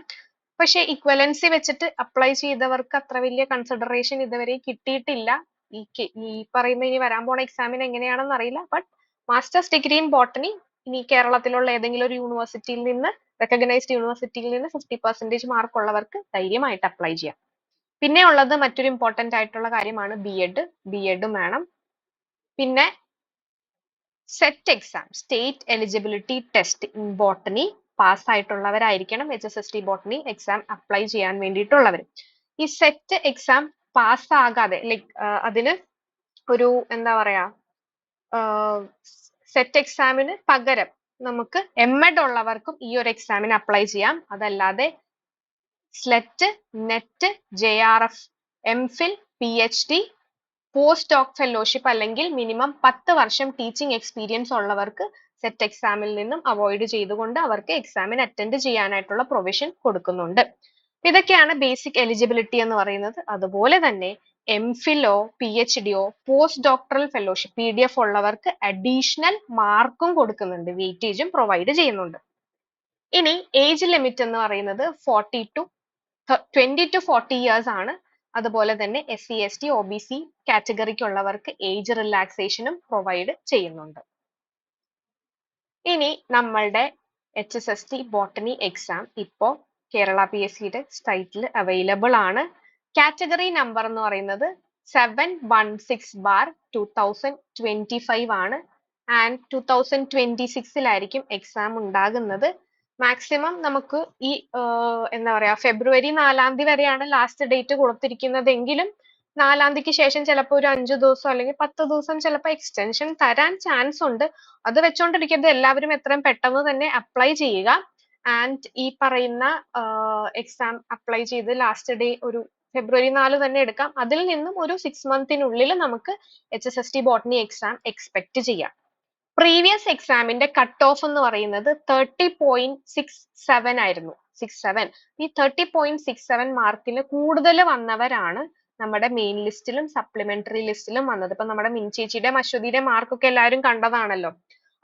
പക്ഷെ ഇക്വലൻസി വെച്ചിട്ട് അപ്ലൈ ചെയ്തവർക്ക് അത്ര വലിയ കൺസിഡറേഷൻ ഇതുവരെ കിട്ടിയിട്ടില്ല. ഈ പറയുന്ന ഇനി വരാൻ പോണ എക്സാമിന് എങ്ങനെയാണെന്ന് അറിയില്ല. But masters degree in botany ഇനി കേരളത്തിലുള്ള ഏതെങ്കിലും ഒരു യൂണിവേഴ്സിറ്റിയിൽ നിന്ന്, റെക്കഗ്നൈസ്ഡ് യൂണിവേഴ്സിറ്റിയിൽ നിന്ന് 50% മാർക്ക് ഉള്ളവർക്ക് ധൈര്യമായിട്ട് അപ്ലൈ ചെയ്യാം. പിന്നെ ഉള്ളത് മറ്റൊരു ഇമ്പോർട്ടന്റ് ആയിട്ടുള്ള കാര്യമാണ് ബി.എഡും വേണം. പിന്നെ set exam, state eligibility test in botany pass ആയിട്ടുള്ളവരായിരിക്കണം HSST ബോട്ടണി എക്സാം അപ്ലൈ ചെയ്യാൻ വേണ്ടിയിട്ടുള്ളവർ. ഈ സെറ്റ് എക്സാം പാസ് ആകാതെ അതിന് ഒരു എന്താ പറയാ, സെറ്റ് എക്സാമിന് പകരം നമുക്ക് എം.എഡ് ഉള്ളവർക്കും ഈ ഒരു എക്സാമിന് അപ്ലൈ ചെയ്യാം. അതല്ലാതെ SLET, NET, JRF, MPhil, PhD, post doc fellowship അല്ലെങ്കിൽ മിനിമം 10 വർഷം ടീച്ചിങ് എക്സ്പീരിയൻസ് ഉള്ളവർക്ക് സെറ്റ് എക്സാമിൽ നിന്നും അവോയ്ഡ് ചെയ്തുകൊണ്ട് അവർക്ക് എക്സാമിന് അറ്റൻഡ് ചെയ്യാനായിട്ടുള്ള പ്രൊവിഷൻ കൊടുക്കുന്നുണ്ട്. ഇതൊക്കെയാണ് ബേസിക് എലിജിബിലിറ്റി എന്ന് പറയുന്നത്. അതുപോലെ തന്നെ എംഫിലോ PhDയോ പോസ്റ്റ് ഡോക്ടറൽ ഫെലോഷിപ്പ് PDF ഉള്ളവർക്ക് അഡീഷണൽ മാർക്കും കൊടുക്കുന്നുണ്ട്, വെയിറ്റേജും പ്രൊവൈഡ് ചെയ്യുന്നുണ്ട്. ഇനി ഏജ് ലിമിറ്റ് എന്ന് പറയുന്നത് 20 to 40 ഇയേഴ്സ് ആണ്. അതുപോലെ തന്നെ SC ST OBC കാറ്റഗറിക്കുള്ളവർക്ക് ഏജ് റിലാക്സേഷനും പ്രൊവൈഡ് ചെയ്യുന്നുണ്ട്. ഇനി നമ്മളുടെ HSST ബോട്ടണി എക്സാം ഇപ്പോ കേരള PSCയുടെ സൈറ്റിൽ അവൈലബിൾ ആണ്. കാറ്റഗറി നമ്പർ എന്ന് പറയുന്നത് 716/2025 ആണ്. ആൻഡ് 2026 എക്സാം ഉണ്ടാകുന്നത്. മാക്സിമം നമുക്ക് ഈ എന്താ പറയാ, ഫെബ്രുവരി 4 വരെയാണ് ലാസ്റ്റ് ഡേറ്റ് കൊടുത്തിരിക്കുന്നതെങ്കിലും 4 ശേഷം ചിലപ്പോൾ ഒരു 5 ദിവസം അല്ലെങ്കിൽ 10 ദിവസം ചിലപ്പോൾ എക്സ്റ്റൻഷൻ തരാൻ ചാൻസ് ഉണ്ട്. അത് വെച്ചോണ്ടിരിക്കരുത്, എല്ലാവരും എത്രയും പെട്ടെന്ന് തന്നെ അപ്ലൈ ചെയ്യുക. ആൻഡ് ഈ പറയുന്ന എക്സാം അപ്ലൈ ചെയ്ത് ലാസ്റ്റ് ഡേ ഒരു ഫെബ്രുവരി 4 തന്നെ എടുക്കാം. അതിൽ നിന്നും ഒരു 6 മന്തിനുള്ളിൽ നമുക്ക് HSST ബോട്ടണി എക്സാം എക്സ്പെക്ട് ചെയ്യാം. പ്രീവിയസ് എക്സാമിന്റെ കട്ട് ഓഫ് എന്ന് പറയുന്നത് 30.67 ആയിരുന്നു. 67 ഈ 30.67 മാർക്കിന് കൂടുതൽ വന്നവരാണ് നമ്മുടെ മെയിൻ ലിസ്റ്റിലും സപ്ലിമെന്ററി ലിസ്റ്റിലും വന്നത്. ഇപ്പൊ നമ്മുടെ മിൻചേച്ചിയുടെ അശ്വതിയുടെ മാർക്കൊക്കെ എല്ലാവരും കണ്ടതാണല്ലോ.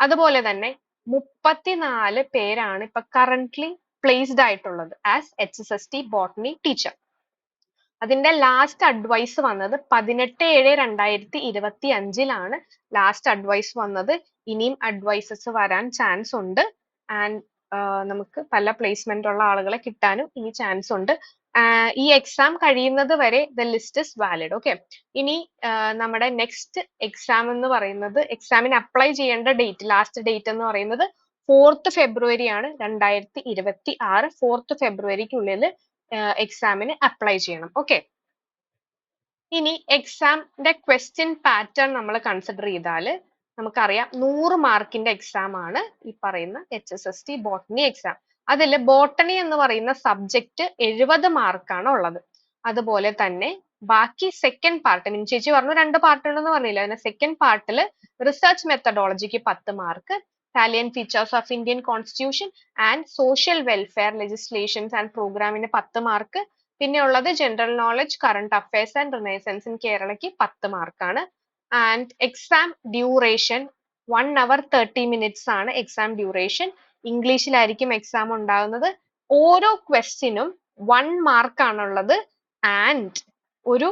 അതുപോലെ തന്നെ 34 പേരാണ് ഇപ്പൊ കറന്റ്ലി പ്ലേസ്ഡ് ആയിട്ടുള്ളത് ആസ് HSST ബോട്ടണി ടീച്ചർ. അതിന്റെ ലാസ്റ്റ് അഡ്വൈസ് വന്നത് 18/7/2025 ലാസ്റ്റ് അഡ്വൈസ് വന്നത്. ഇനിയും അഡ്വൈസസ് വരാൻ ചാൻസ് ഉണ്ട്. ആൻഡ് നമുക്ക് പല പ്ലേസ്മെന്റ് ഉള്ള ആളുകളെ കിട്ടാനും ഇനി ചാൻസ് ഉണ്ട്. ഈ എക്സാം കഴിയുന്നത് വരെ the list is valid. Okay, ഇനി നമ്മുടെ നെക്സ്റ്റ് എക്സാം എന്ന് പറയുന്നത്, എക്സാമിന് അപ്ലൈ ചെയ്യേണ്ട ഡേറ്റ്, ലാസ്റ്റ് ഡേറ്റ് എന്ന് പറയുന്നത് 4th ഫെബ്രുവരി ആണ് 2026. 4th ഫെബ്രുവരിക്കുള്ളിൽ എക്സാമിന് അപ്ലൈ ചെയ്യണം. ഓക്കെ, ഇനി എക്സാമിന്റെ ക്വസ്റ്റ്യൻ പാറ്റേൺ നമ്മൾ കൺസിഡർ ചെയ്താൽ നമുക്കറിയാം 100 മാർക്കിന്റെ എക്സാം ആണ് ഈ പറയുന്ന HSST ബോട്ടണി എക്സാം. അതിൽ ബോട്ടണി എന്ന് പറയുന്ന സബ്ജക്റ്റ് 70 മാർക്കാണ് ഉള്ളത്. അതുപോലെ തന്നെ ബാക്കി സെക്കൻഡ് പാർട്ട്, മിൻചേച്ചി പറഞ്ഞു 2 പാർട്ട് ഉണ്ടെന്ന് പറഞ്ഞില്ല, അതിന് സെക്കൻഡ് പാർട്ടിൽ റിസർച്ച് മെത്തഡോളജിക്ക് 10 mark, Italian features of Indian Constitution and social welfare legislations and programമിന് 10 മാർക്ക്. പിന്നെ ഉള്ളത് general knowledge, current affairs and renaissance in കേരളയ്ക്ക് 10 മാർക്കാണ്. And exam duration 1 hour 30 minutes ആണ് എക്സാം ഡ്യൂറേഷൻ. ഇംഗ്ലീഷിലായിരിക്കും എക്സാം ഉണ്ടാകുന്നത്. ഓരോ ക്വസ്റ്റ്യനും 1 മാർക്കാണുള്ളത്. ആൻഡ് ഒരു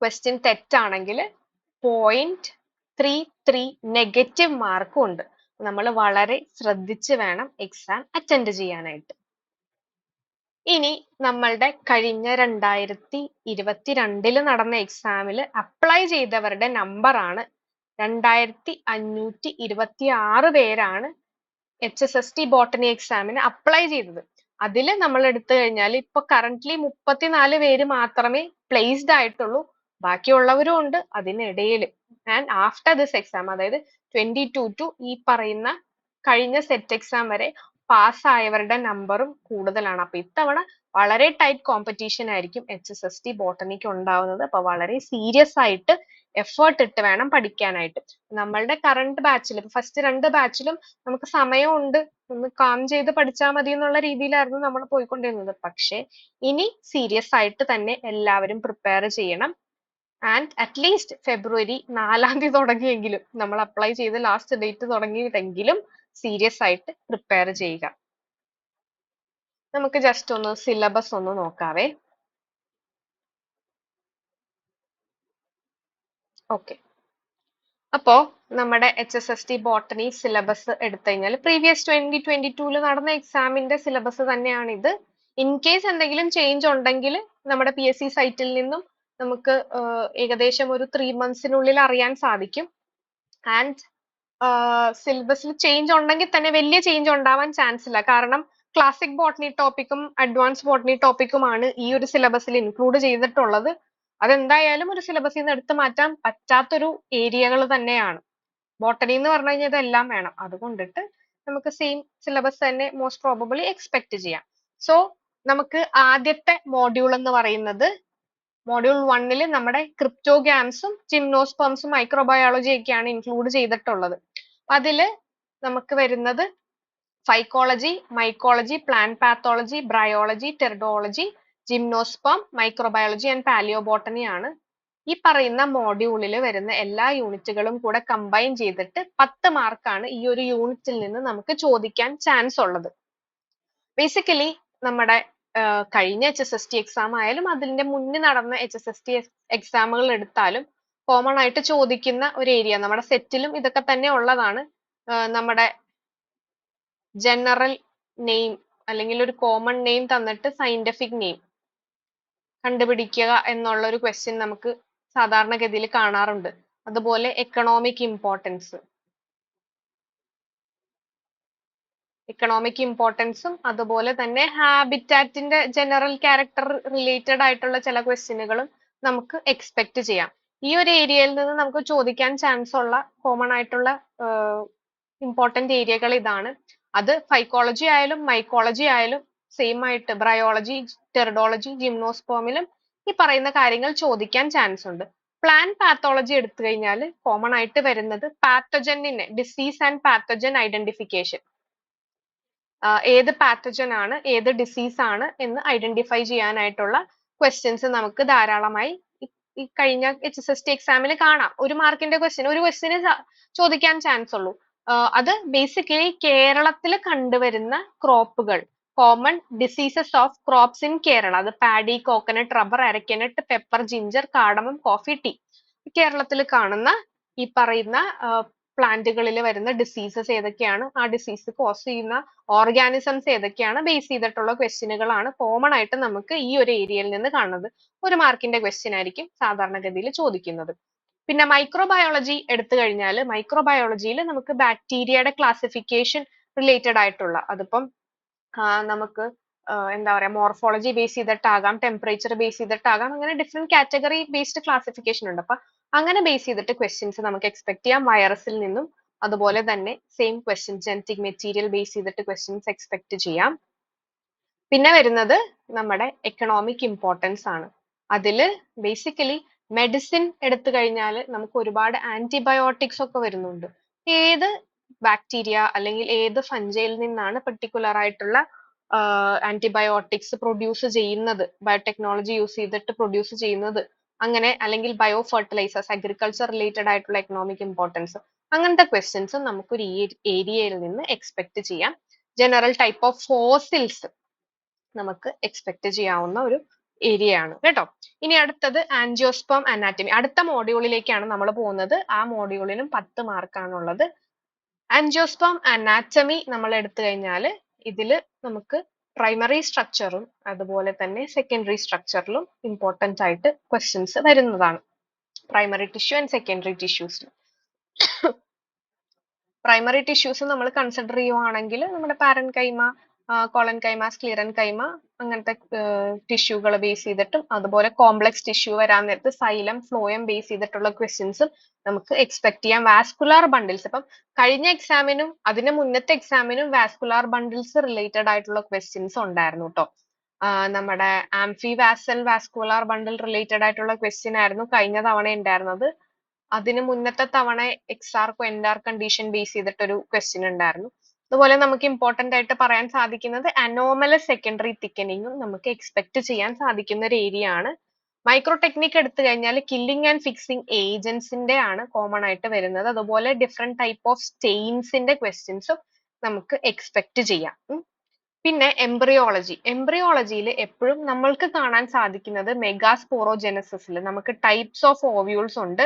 ക്വസ്റ്റ്യൻ തെറ്റാണെങ്കിൽ 0.33 നെഗറ്റീവ് മാർക്കും ഉണ്ട്. നമ്മൾ വളരെ ശ്രദ്ധിച്ച് വേണം എക്സാം അറ്റൻഡ് ചെയ്യാനായിട്ട്. ഇനി നമ്മളുടെ കഴിഞ്ഞ 2022 നടന്ന എക്സാമിൽ അപ്ലൈ ചെയ്തവരുടെ നമ്പർ ആണ് 2526 പേരാണ് HSST ബോട്ടണി എക്സാമിന് അപ്ലൈ ചെയ്തത്. അതിൽ നമ്മൾ എടുത്തു കഴിഞ്ഞാൽ ഇപ്പൊ കറന്റ്ലി 34 പേര് മാത്രമേ പ്ലേസ്ഡ് ആയിട്ടുള്ളൂ. ബാക്കിയുള്ളവരും ഉണ്ട് അതിനിടയിൽ. ആൻഡ് ആഫ്റ്റർ ദിസ് എക്സാം, അതായത് 22 to ഈ പറയുന്ന കഴിഞ്ഞ സെറ്റ് എക്സാം വരെ പാസ്സായവരുടെ നമ്പറും കൂടുതലാണ്. അപ്പൊ ഇത്തവണ വളരെ ടൈറ്റ് കോമ്പറ്റീഷൻ ആയിരിക്കും HSST ബോട്ടണിക്ക് ഉണ്ടാവുന്നത്. അപ്പൊ വളരെ സീരിയസ് ആയിട്ട് എഫേർട്ട് ഇട്ട് വേണം പഠിക്കാനായിട്ട്. നമ്മളുടെ കറണ്ട് ബാച്ചിൽ ഫസ്റ്റ് 2 ബാച്ചിലും നമുക്ക് സമയമുണ്ട്, ഒന്ന് കാം ചെയ്ത് പഠിച്ചാൽ മതി എന്നുള്ള രീതിയിലായിരുന്നു നമ്മൾ പോയിക്കൊണ്ടിരുന്നത്. പക്ഷെ ഇനി സീരിയസ് ആയിട്ട് തന്നെ എല്ലാവരും പ്രിപ്പയർ ചെയ്യണം. ആൻഡ് അറ്റ്ലീസ്റ്റ് ഫെബ്രുവരി 4 തുടങ്ങിയെങ്കിലും, നമ്മൾ അപ്ലൈ ചെയ്ത് ലാസ്റ്റ് ഡേറ്റ് തുടങ്ങിയിട്ടെങ്കിലും സീരിയസ് ആയിട്ട് പ്രിപ്പയർ ചെയ്യുക. നമുക്ക് ജസ്റ്റ് ഒന്ന് സിലബസ് ഒന്ന് നോക്കാവേ. ഓക്കെ, അപ്പോ നമ്മുടെ HSST ബോട്ടണി സിലബസ് എടുത്തു കഴിഞ്ഞാൽ പ്രീവിയസ് 2022 നടന്ന എക്സാമിന്റെ സിലബസ് തന്നെയാണ് ഇത്. ഇൻ കേസ് എന്തെങ്കിലും ചേഞ്ച് ഉണ്ടെങ്കിൽ നമ്മുടെ PSC സൈറ്റിൽ നിന്നും നമുക്ക് ഏകദേശം ഒരു 3 monthsനുള്ളിൽ അറിയാൻ സാധിക്കും. ആൻഡ് സിലബസിൽ ചേഞ്ച് ഉണ്ടെങ്കിൽ തന്നെ വലിയ ചേഞ്ച് ഉണ്ടാവാൻ ചാൻസ് ഇല്ല. കാരണം ക്ലാസിക് ബോട്ടണി ടോപ്പിക്കും അഡ്വാൻസ് ബോട്ടണി ടോപ്പിക്കുമാണ് ഈ ഒരു സിലബസിൽ ഇൻക്ലൂഡ് ചെയ്തിട്ടുള്ളത്. അതെന്തായാലും ഒരു സിലബസിൽ നിന്ന് എടുത്തു മാറ്റാൻ പറ്റാത്തൊരു ഏരിയകൾ തന്നെയാണ്. ബോട്ടണി എന്ന് പറഞ്ഞു കഴിഞ്ഞാൽ ഇതെല്ലാം വേണം. അതുകൊണ്ടിട്ട് നമുക്ക് സെയിം സിലബസ് തന്നെ മോസ്റ്റ് പ്രോബബിളി എക്സ്പെക്ട് ചെയ്യാം. സോ നമുക്ക് ആദ്യത്തെ മോഡ്യൂൾ എന്ന് പറയുന്നത് മോഡ്യൂൾ 1 നമ്മുടെ ക്രിപ്റ്റോഗ്രാംസും ജിംനോസ്പേംസും മൈക്രോബയോളജി ഒക്കെയാണ് ഇൻക്ലൂഡ് ചെയ്തിട്ടുള്ളത്. അതില് നമുക്ക് വരുന്നത് phycology, mycology, plant pathology, bryology, pteridology, gymnosperm, microbiology and palaeobotany ആണ്. ഈ പറയുന്ന മോഡ്യൂളിൽ വരുന്ന എല്ലാ യൂണിറ്റുകളും കൂടെ കമ്പൈൻ ചെയ്തിട്ട് 10 മാർക്കാണ് ഈ ഒരു യൂണിറ്റിൽ നിന്ന് നമുക്ക് ചോദിക്കാൻ ചാൻസ് ഉള്ളത്. ബേസിക്കലി നമ്മുടെ കഴിഞ്ഞ HSST എക്സാം ആയാലും അതിന്റെ മുന്നേ നടന്ന HSST എക്സാമുകൾ എടുത്താലും കോമൺ ആയിട്ട് ചോദിക്കുന്ന ഒരു ഏരിയ, നമ്മുടെ സെറ്റിലും ഇതൊക്കെ തന്നെ ഉള്ളതാണ്. നമ്മുടെ ജനറൽ നെയിം അല്ലെങ്കിൽ ഒരു കോമൺ നെയിം തന്നിട്ട് സയന്റിഫിക് നെയിം കണ്ടുപിടിക്കുക എന്നുള്ള ഒരു ക്വസ്റ്റ്യൻ നമുക്ക് സാധാരണഗതിയിൽ കാണാറുണ്ട്. അതുപോലെ എക്കണോമിക് ഇമ്പോർട്ടൻസും അതുപോലെ തന്നെ ഹാബിറ്റാറ്റിന്റെ ജനറൽ ക്യാരക്ടർ റിലേറ്റഡ് ആയിട്ടുള്ള ചില ക്വസ്റ്റ്യനുകളും നമുക്ക് എക്സ്പെക്ട് ചെയ്യാം. ഈ ഒരു ഏരിയയിൽ നിന്ന് നമുക്ക് ചോദിക്കാൻ ചാൻസ് ഉള്ള കോമൺ ആയിട്ടുള്ള ഇമ്പോർട്ടന്റ് ഏരിയകൾ ഇതാണ്. അത് ഫൈക്കോളജി ആയാലും മൈക്കോളജി ആയാലും സെയിം ആയിട്ട് ബ്രയോളജി, ടെറിഡോളജി, ജിംനോസ്പേമിലും ഈ പറയുന്ന കാര്യങ്ങൾ ചോദിക്കാൻ ചാൻസ് ഉണ്ട്. പ്ലാന്റ് പാത്തോളജി എടുത്തു കഴിഞ്ഞാൽ കോമൺ ആയിട്ട് വരുന്നത് പാത്തജനിനെ, ഡിസീസ് ആൻഡ് പാത്തജൻ ഐഡന്റിഫിക്കേഷൻ, ഏത് പാത്തജൻ ആണ് ഏത് ഡിസീസ് ആണ് എന്ന് ഐഡന്റിഫൈ ചെയ്യാനായിട്ടുള്ള ക്വസ്റ്റ്യൻസ് നമുക്ക് ധാരാളമായി ഈ കഴിഞ്ഞ HSST എക്സാമിൽ കാണാം. 1 മാർക്കിന്റെ ക്വസ്റ്റ്യൻ, ഒരു ക്വസ്റ്റ്യന് ചോദിക്കാൻ ചാൻസ് ഉള്ളൂ. അത് ബേസിക്കലി കേരളത്തിൽ കണ്ടുവരുന്ന ക്രോപ്പുകൾ, common diseases of crops in Kerala, അത് paddy, coconut, rubber, areca nut, pepper, ginger, cardamom, coffee, tea. കേരളത്തിൽ കാണുന്ന ഈ പറയുന്ന പ്ലാന്റുകളിൽ വരുന്ന ഡിസീസസ് ഏതൊക്കെയാണ്, ആ ഡിസീസ് കോസ് ചെയ്യുന്ന ഓർഗാനിസംസ് ഏതൊക്കെയാണ്, ബേസ് ചെയ്തിട്ടുള്ള ക്വസ്റ്റ്യനുകളാണ് കോമൺ ആയിട്ട് നമുക്ക് ഈ ഒരു ഏരിയയിൽ നിന്ന് കാണുന്നത്. 1 മാർക്കിന്റെ ക്വസ്റ്റ്യൻ ആയിരിക്കും സാധാരണഗതിയിൽ ചോദിക്കുന്നത്. പിന്നെ മൈക്രോബയോളജി എടുത്തു കഴിഞ്ഞാൽ മൈക്രോബയോളജിയിൽ നമുക്ക് ബാക്ടീരിയയുടെ ക്ലാസിഫിക്കേഷൻ റിലേറ്റഡ് ആയിട്ടുള്ള, അതിപ്പം നമുക്ക് എന്താ പറയാ മോർഫോളജി ബേസ് ചെയ്തിട്ടാകാം, ടെമ്പറേച്ചർ ബേസ് ചെയ്തിട്ടാകാം, അങ്ങനെ ഡിഫറെന്റ് കാറ്റഗറി ബേസ്ഡ് ക്ലാസിഫിക്കേഷൻ ഉണ്ട്. അപ്പൊ അങ്ങനെ ബേസ് ചെയ്തിട്ട് ക്വസ്റ്റ്യൻസ് നമുക്ക് എക്സ്പെക്ട് ചെയ്യാം. വൈറസിൽ നിന്നും അതുപോലെ തന്നെ same questions genetic material base ചെയ്തിട്ട് ക്വസ്റ്റ്യൻസ് എക്സ്പെക്ട് ചെയ്യാം. പിന്നെ വരുന്നത് നമ്മുടെ എക്കണോമിക് ഇമ്പോർട്ടൻസ് ആണ്. അതില് ബേസിക്കലി മെഡിസിൻ എടുത്തു കഴിഞ്ഞാൽ നമുക്ക് ഒരുപാട് ആന്റിബയോട്ടിക്സ് ഒക്കെ വരുന്നുണ്ട്. ഏത് ബാക്ടീരിയ അല്ലെങ്കിൽ ഏത് ഫഞ്ചയിൽ നിന്നാണ് പെർട്ടിക്കുലർ ആയിട്ടുള്ള ആന്റിബയോട്ടിക്സ് പ്രൊഡ്യൂസ് ചെയ്യുന്നത്, ബയോടെക്നോളജി യൂസ് ചെയ്തിട്ട് പ്രൊഡ്യൂസ് ചെയ്യുന്നത്, അങ്ങനെ അല്ലെങ്കിൽ ബയോ ഫെർട്ടിലൈസേഴ്സ്, അഗ്രികൾച്ചർ റിലേറ്റഡ് ആയിട്ടുള്ള എക്കണോമിക് ഇമ്പോർട്ടൻസ്, അങ്ങനത്തെ ക്വസ്റ്റ്യൻസ് നമുക്കൊരു ഏരിയയിൽ നിന്ന് എക്സ്പെക്ട് ചെയ്യാം. ജനറൽ ടൈപ്പ് ഓഫ് ഫോസിൽസ് നമുക്ക് എക്സ്പെക്ട് ചെയ്യാവുന്ന ഒരു ഏരിയ ആണ് കേട്ടോ. ഇനി അടുത്തത് ആൻജിയോസ്പേം അനാറ്റമി. അടുത്ത മോഡ്യൂളിലേക്കാണ് നമ്മൾ പോകുന്നത്. ആ മോഡ്യൂളിനും 10 മാർക്കാണുള്ളത്. ആൻജിയോസ്പേം അനാറ്റമി നമ്മൾ എടുത്തു കഴിഞ്ഞാൽ ഇതില് നമുക്ക് പ്രൈമറി സ്ട്രക്ചറും അതുപോലെ തന്നെ സെക്കൻഡറി സ്ട്രക്ചറിലും ഇമ്പോർട്ടന്റ് ആയിട്ട് ക്വസ്റ്റ്യൻസ് വരുന്നതാണ്. Primary tissue and secondary tissues. Primary tissues നമ്മൾ കൺസിഡർ ചെയ്യുവാണെങ്കിൽ നമ്മുടെ പാരൻകൈമ, കോളൻ കൈമ, സ്ക്ലിറൻ കൈമ, അങ്ങനത്തെ ടിഷ്യൂകൾ ബേസ് ചെയ്തിട്ടും അതുപോലെ കോംപ്ലക്സ് ടിഷ്യൂ വരാൻ നേരത്ത് സൈലം, ഫ്ലോയം ബേസ് ചെയ്തിട്ടുള്ള ക്വസ്റ്റ്യൻസും നമുക്ക് എക്സ്പെക്ട് ചെയ്യാം. വാസ്കുലാർ ബണ്ടിൽസ്, ഇപ്പം കഴിഞ്ഞ എക്സാമിനും അതിന് മുന്നത്തെ എക്സാമിനും വാസ്കുലാർ ബണ്ടിൽസ് റിലേറ്റഡ് ആയിട്ടുള്ള ക്വസ്റ്റ്യൻസ് ഉണ്ടായിരുന്നു കേട്ടോ. നമ്മുടെ ആംഫി വാസൽ വാസ്കുലാർ ബണ്ടിൽ റിലേറ്റഡ് ആയിട്ടുള്ള ക്വസ്റ്റ്യൻ ആയിരുന്നു കഴിഞ്ഞ തവണ ഉണ്ടായിരുന്നത്. അതിന് മുന്നത്തെ തവണ എക്സാർക്കോ എൻഡാർ കണ്ടീഷൻ ബേസ് ചെയ്തിട്ടൊരു ക്വസ്റ്റ്യൻ ഉണ്ടായിരുന്നു. അതുപോലെ നമുക്ക് ഇമ്പോർട്ടന്റ് ആയിട്ട് പറയാൻ സാധിക്കുന്നത് അനോമലസ് സെക്കൻഡറി തിക്കനിങ്ങും നമുക്ക് എക്സ്പെക്ട് ചെയ്യാൻ സാധിക്കുന്ന ഒരു ഏരിയ ആണ്. മൈക്രോ ടെക്നിക് എടുത്തു കഴിഞ്ഞാൽ കില്ലിംഗ് ആൻഡ് ഫിക്സിംഗ് ഏജൻസിന്റെ ആണ് കോമൺ ആയിട്ട് വരുന്നത്. അതുപോലെ ഡിഫറെന്റ് ടൈപ്പ് ഓഫ് സ്റ്റെയിൻസിന്റെ ക്വസ്റ്റ്യൻസും നമുക്ക് എക്സ്പെക്ട് ചെയ്യാം. പിന്നെ എംബ്രിയോളജിയിൽ എപ്പോഴും നമ്മൾക്ക് കാണാൻ സാധിക്കുന്നത് മെഗാസ്പോറോജെനസിസിൽ നമുക്ക് ടൈപ്സ് ഓഫ് ഓവ്യൂൾസ് ഉണ്ട്.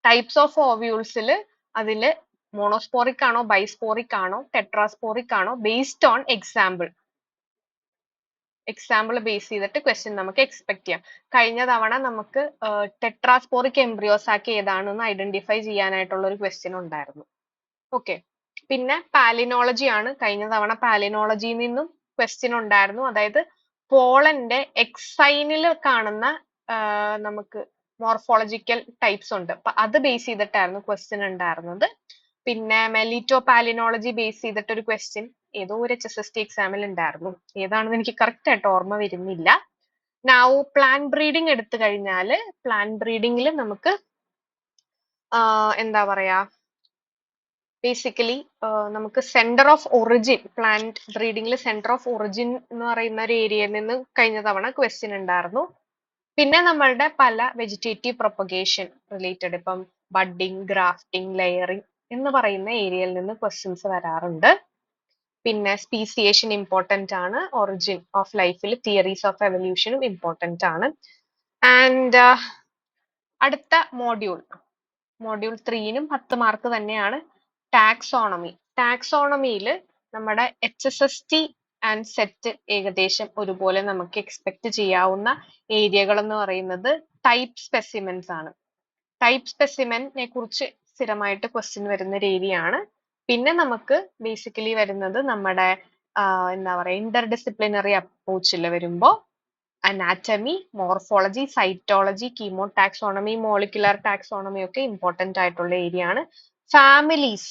ടൈപ്സ് ഓഫ് ഓവ്യൂൾസിൽ അതിൽ മോണോസ്പോറിക് ആണോ ബൈസ്പോറിക് ആണോ ടെട്രാസ്പോറിക് ആണോ ബേസ്ഡ് ഓൺ എക്സാമ്പിൾ ബേസ് ചെയ്തിട്ട് ക്വസ്റ്റ്യൻ നമുക്ക് എക്സ്പെക്ട് ചെയ്യാം. കഴിഞ്ഞ തവണ നമുക്ക് ടെട്രാസ്പോറിക് എംബ്രിയോസാക്ക് ഏതാണെന്ന് ഐഡന്റിഫൈ ചെയ്യാനായിട്ടുള്ള ഒരു ക്വസ്റ്റ്യൻ ഉണ്ടായിരുന്നു. ഓക്കെ, പിന്നെ പാലിനോളജി ആണ്. കഴിഞ്ഞ തവണ പാലിനോളജിയിൽ നിന്നും ക്വസ്റ്റ്യൻ ഉണ്ടായിരുന്നു. അതായത് പോളന്റെ എക്സൈനിൽ കാണുന്ന നമുക്ക് മോർഫോളജിക്കൽ ടൈപ്സ് ഉണ്ട്. അപ്പൊ അത് ബേസ് ചെയ്തിട്ടായിരുന്നു ക്വസ്റ്റ്യൻ ഉണ്ടായിരുന്നത്. പിന്നെ മെലിറ്റോ പാലിനോളജി ബേസ് ചെയ്തിട്ട് ഒരു ക്വസ്റ്റ്യൻ ഏതോ ഒരു HSST എക്സാമിൽ ഉണ്ടായിരുന്നു. ഏതാണെന്ന് എനിക്ക് കറക്റ്റ് ആയിട്ട് ഓർമ്മ വരുന്നില്ല. നൗ പ്ലാൻ ബ്രീഡിംഗ് എടുത്തു കഴിഞ്ഞാല് പ്ലാൻ ബ്രീഡിംഗിൽ നമുക്ക് എന്താ പറയാ, ബേസിക്കലി നമുക്ക് സെന്റർ ഓഫ് ഒറിജിൻ, പ്ലാന്റ് ബ്രീഡിംഗിൽ സെന്റർ ഓഫ് ഒറിജിൻ എന്ന് പറയുന്ന ഒരു ഏരിയയിൽ നിന്ന് കഴിഞ്ഞ തവണ ക്വസ്റ്റ്യൻ ഉണ്ടായിരുന്നു. പിന്നെ നമ്മളുടെ പല വെജിറ്റേറ്റീവ് പ്രൊപ്പഗേഷൻ റിലേറ്റഡ്, ഇപ്പം ബഡ്ഡിങ്, ഗ്രാഫ്റ്റിംഗ്, ലെയറിംഗ് എന്ന് പറയുന്ന ഏരിയയിൽ നിന്ന് ക്വസ്റ്റ്യൻസ് വരാറുണ്ട്. പിന്നെ സ്പീസിയേഷൻ ഇമ്പോർട്ടന്റ് ആണ്. ഒറിജിൻ ഓഫ് ലൈഫിൽ തിയറീസ് ഓഫ് എവല്യൂഷനും ഇമ്പോർട്ടന്റ് ആണ്. ആൻഡ് അടുത്ത മോഡ്യൂൾ 3-നും 10 മാർക്ക് തന്നെയാണ്. ടാക്സോണമിയിൽ നമ്മുടെ HSST ആൻഡ് സെറ്റ് ഏകദേശം ഒരുപോലെ നമുക്ക് എക്സ്പെക്ട് ചെയ്യാവുന്ന ഏരിയകൾ എന്ന് പറയുന്നത് ടൈപ്പ് സ്പെസിമെൻസ് ആണ്. ടൈപ്പ് സ്പെസിമെനെ കുറിച്ച് സ്ഥിരമായിട്ട് ക്വസ്റ്റ്യൻ വരുന്ന ഒരു ഏരിയയാണ്. പിന്നെ നമുക്ക് ബേസിക്കലി വരുന്നത് നമ്മുടെ എന്താ പറയുക, ഇന്റർ ഡിസിപ്ലിനറി അപ്രോച്ചിൽ വരുമ്പോൾ anatomy, morphology, cytology, chemo taxonomy, molecular taxonomy ഒക്കെ ഇമ്പോർട്ടന്റ് ആയിട്ടുള്ള ഏരിയ ആണ്. ഫാമിലീസ്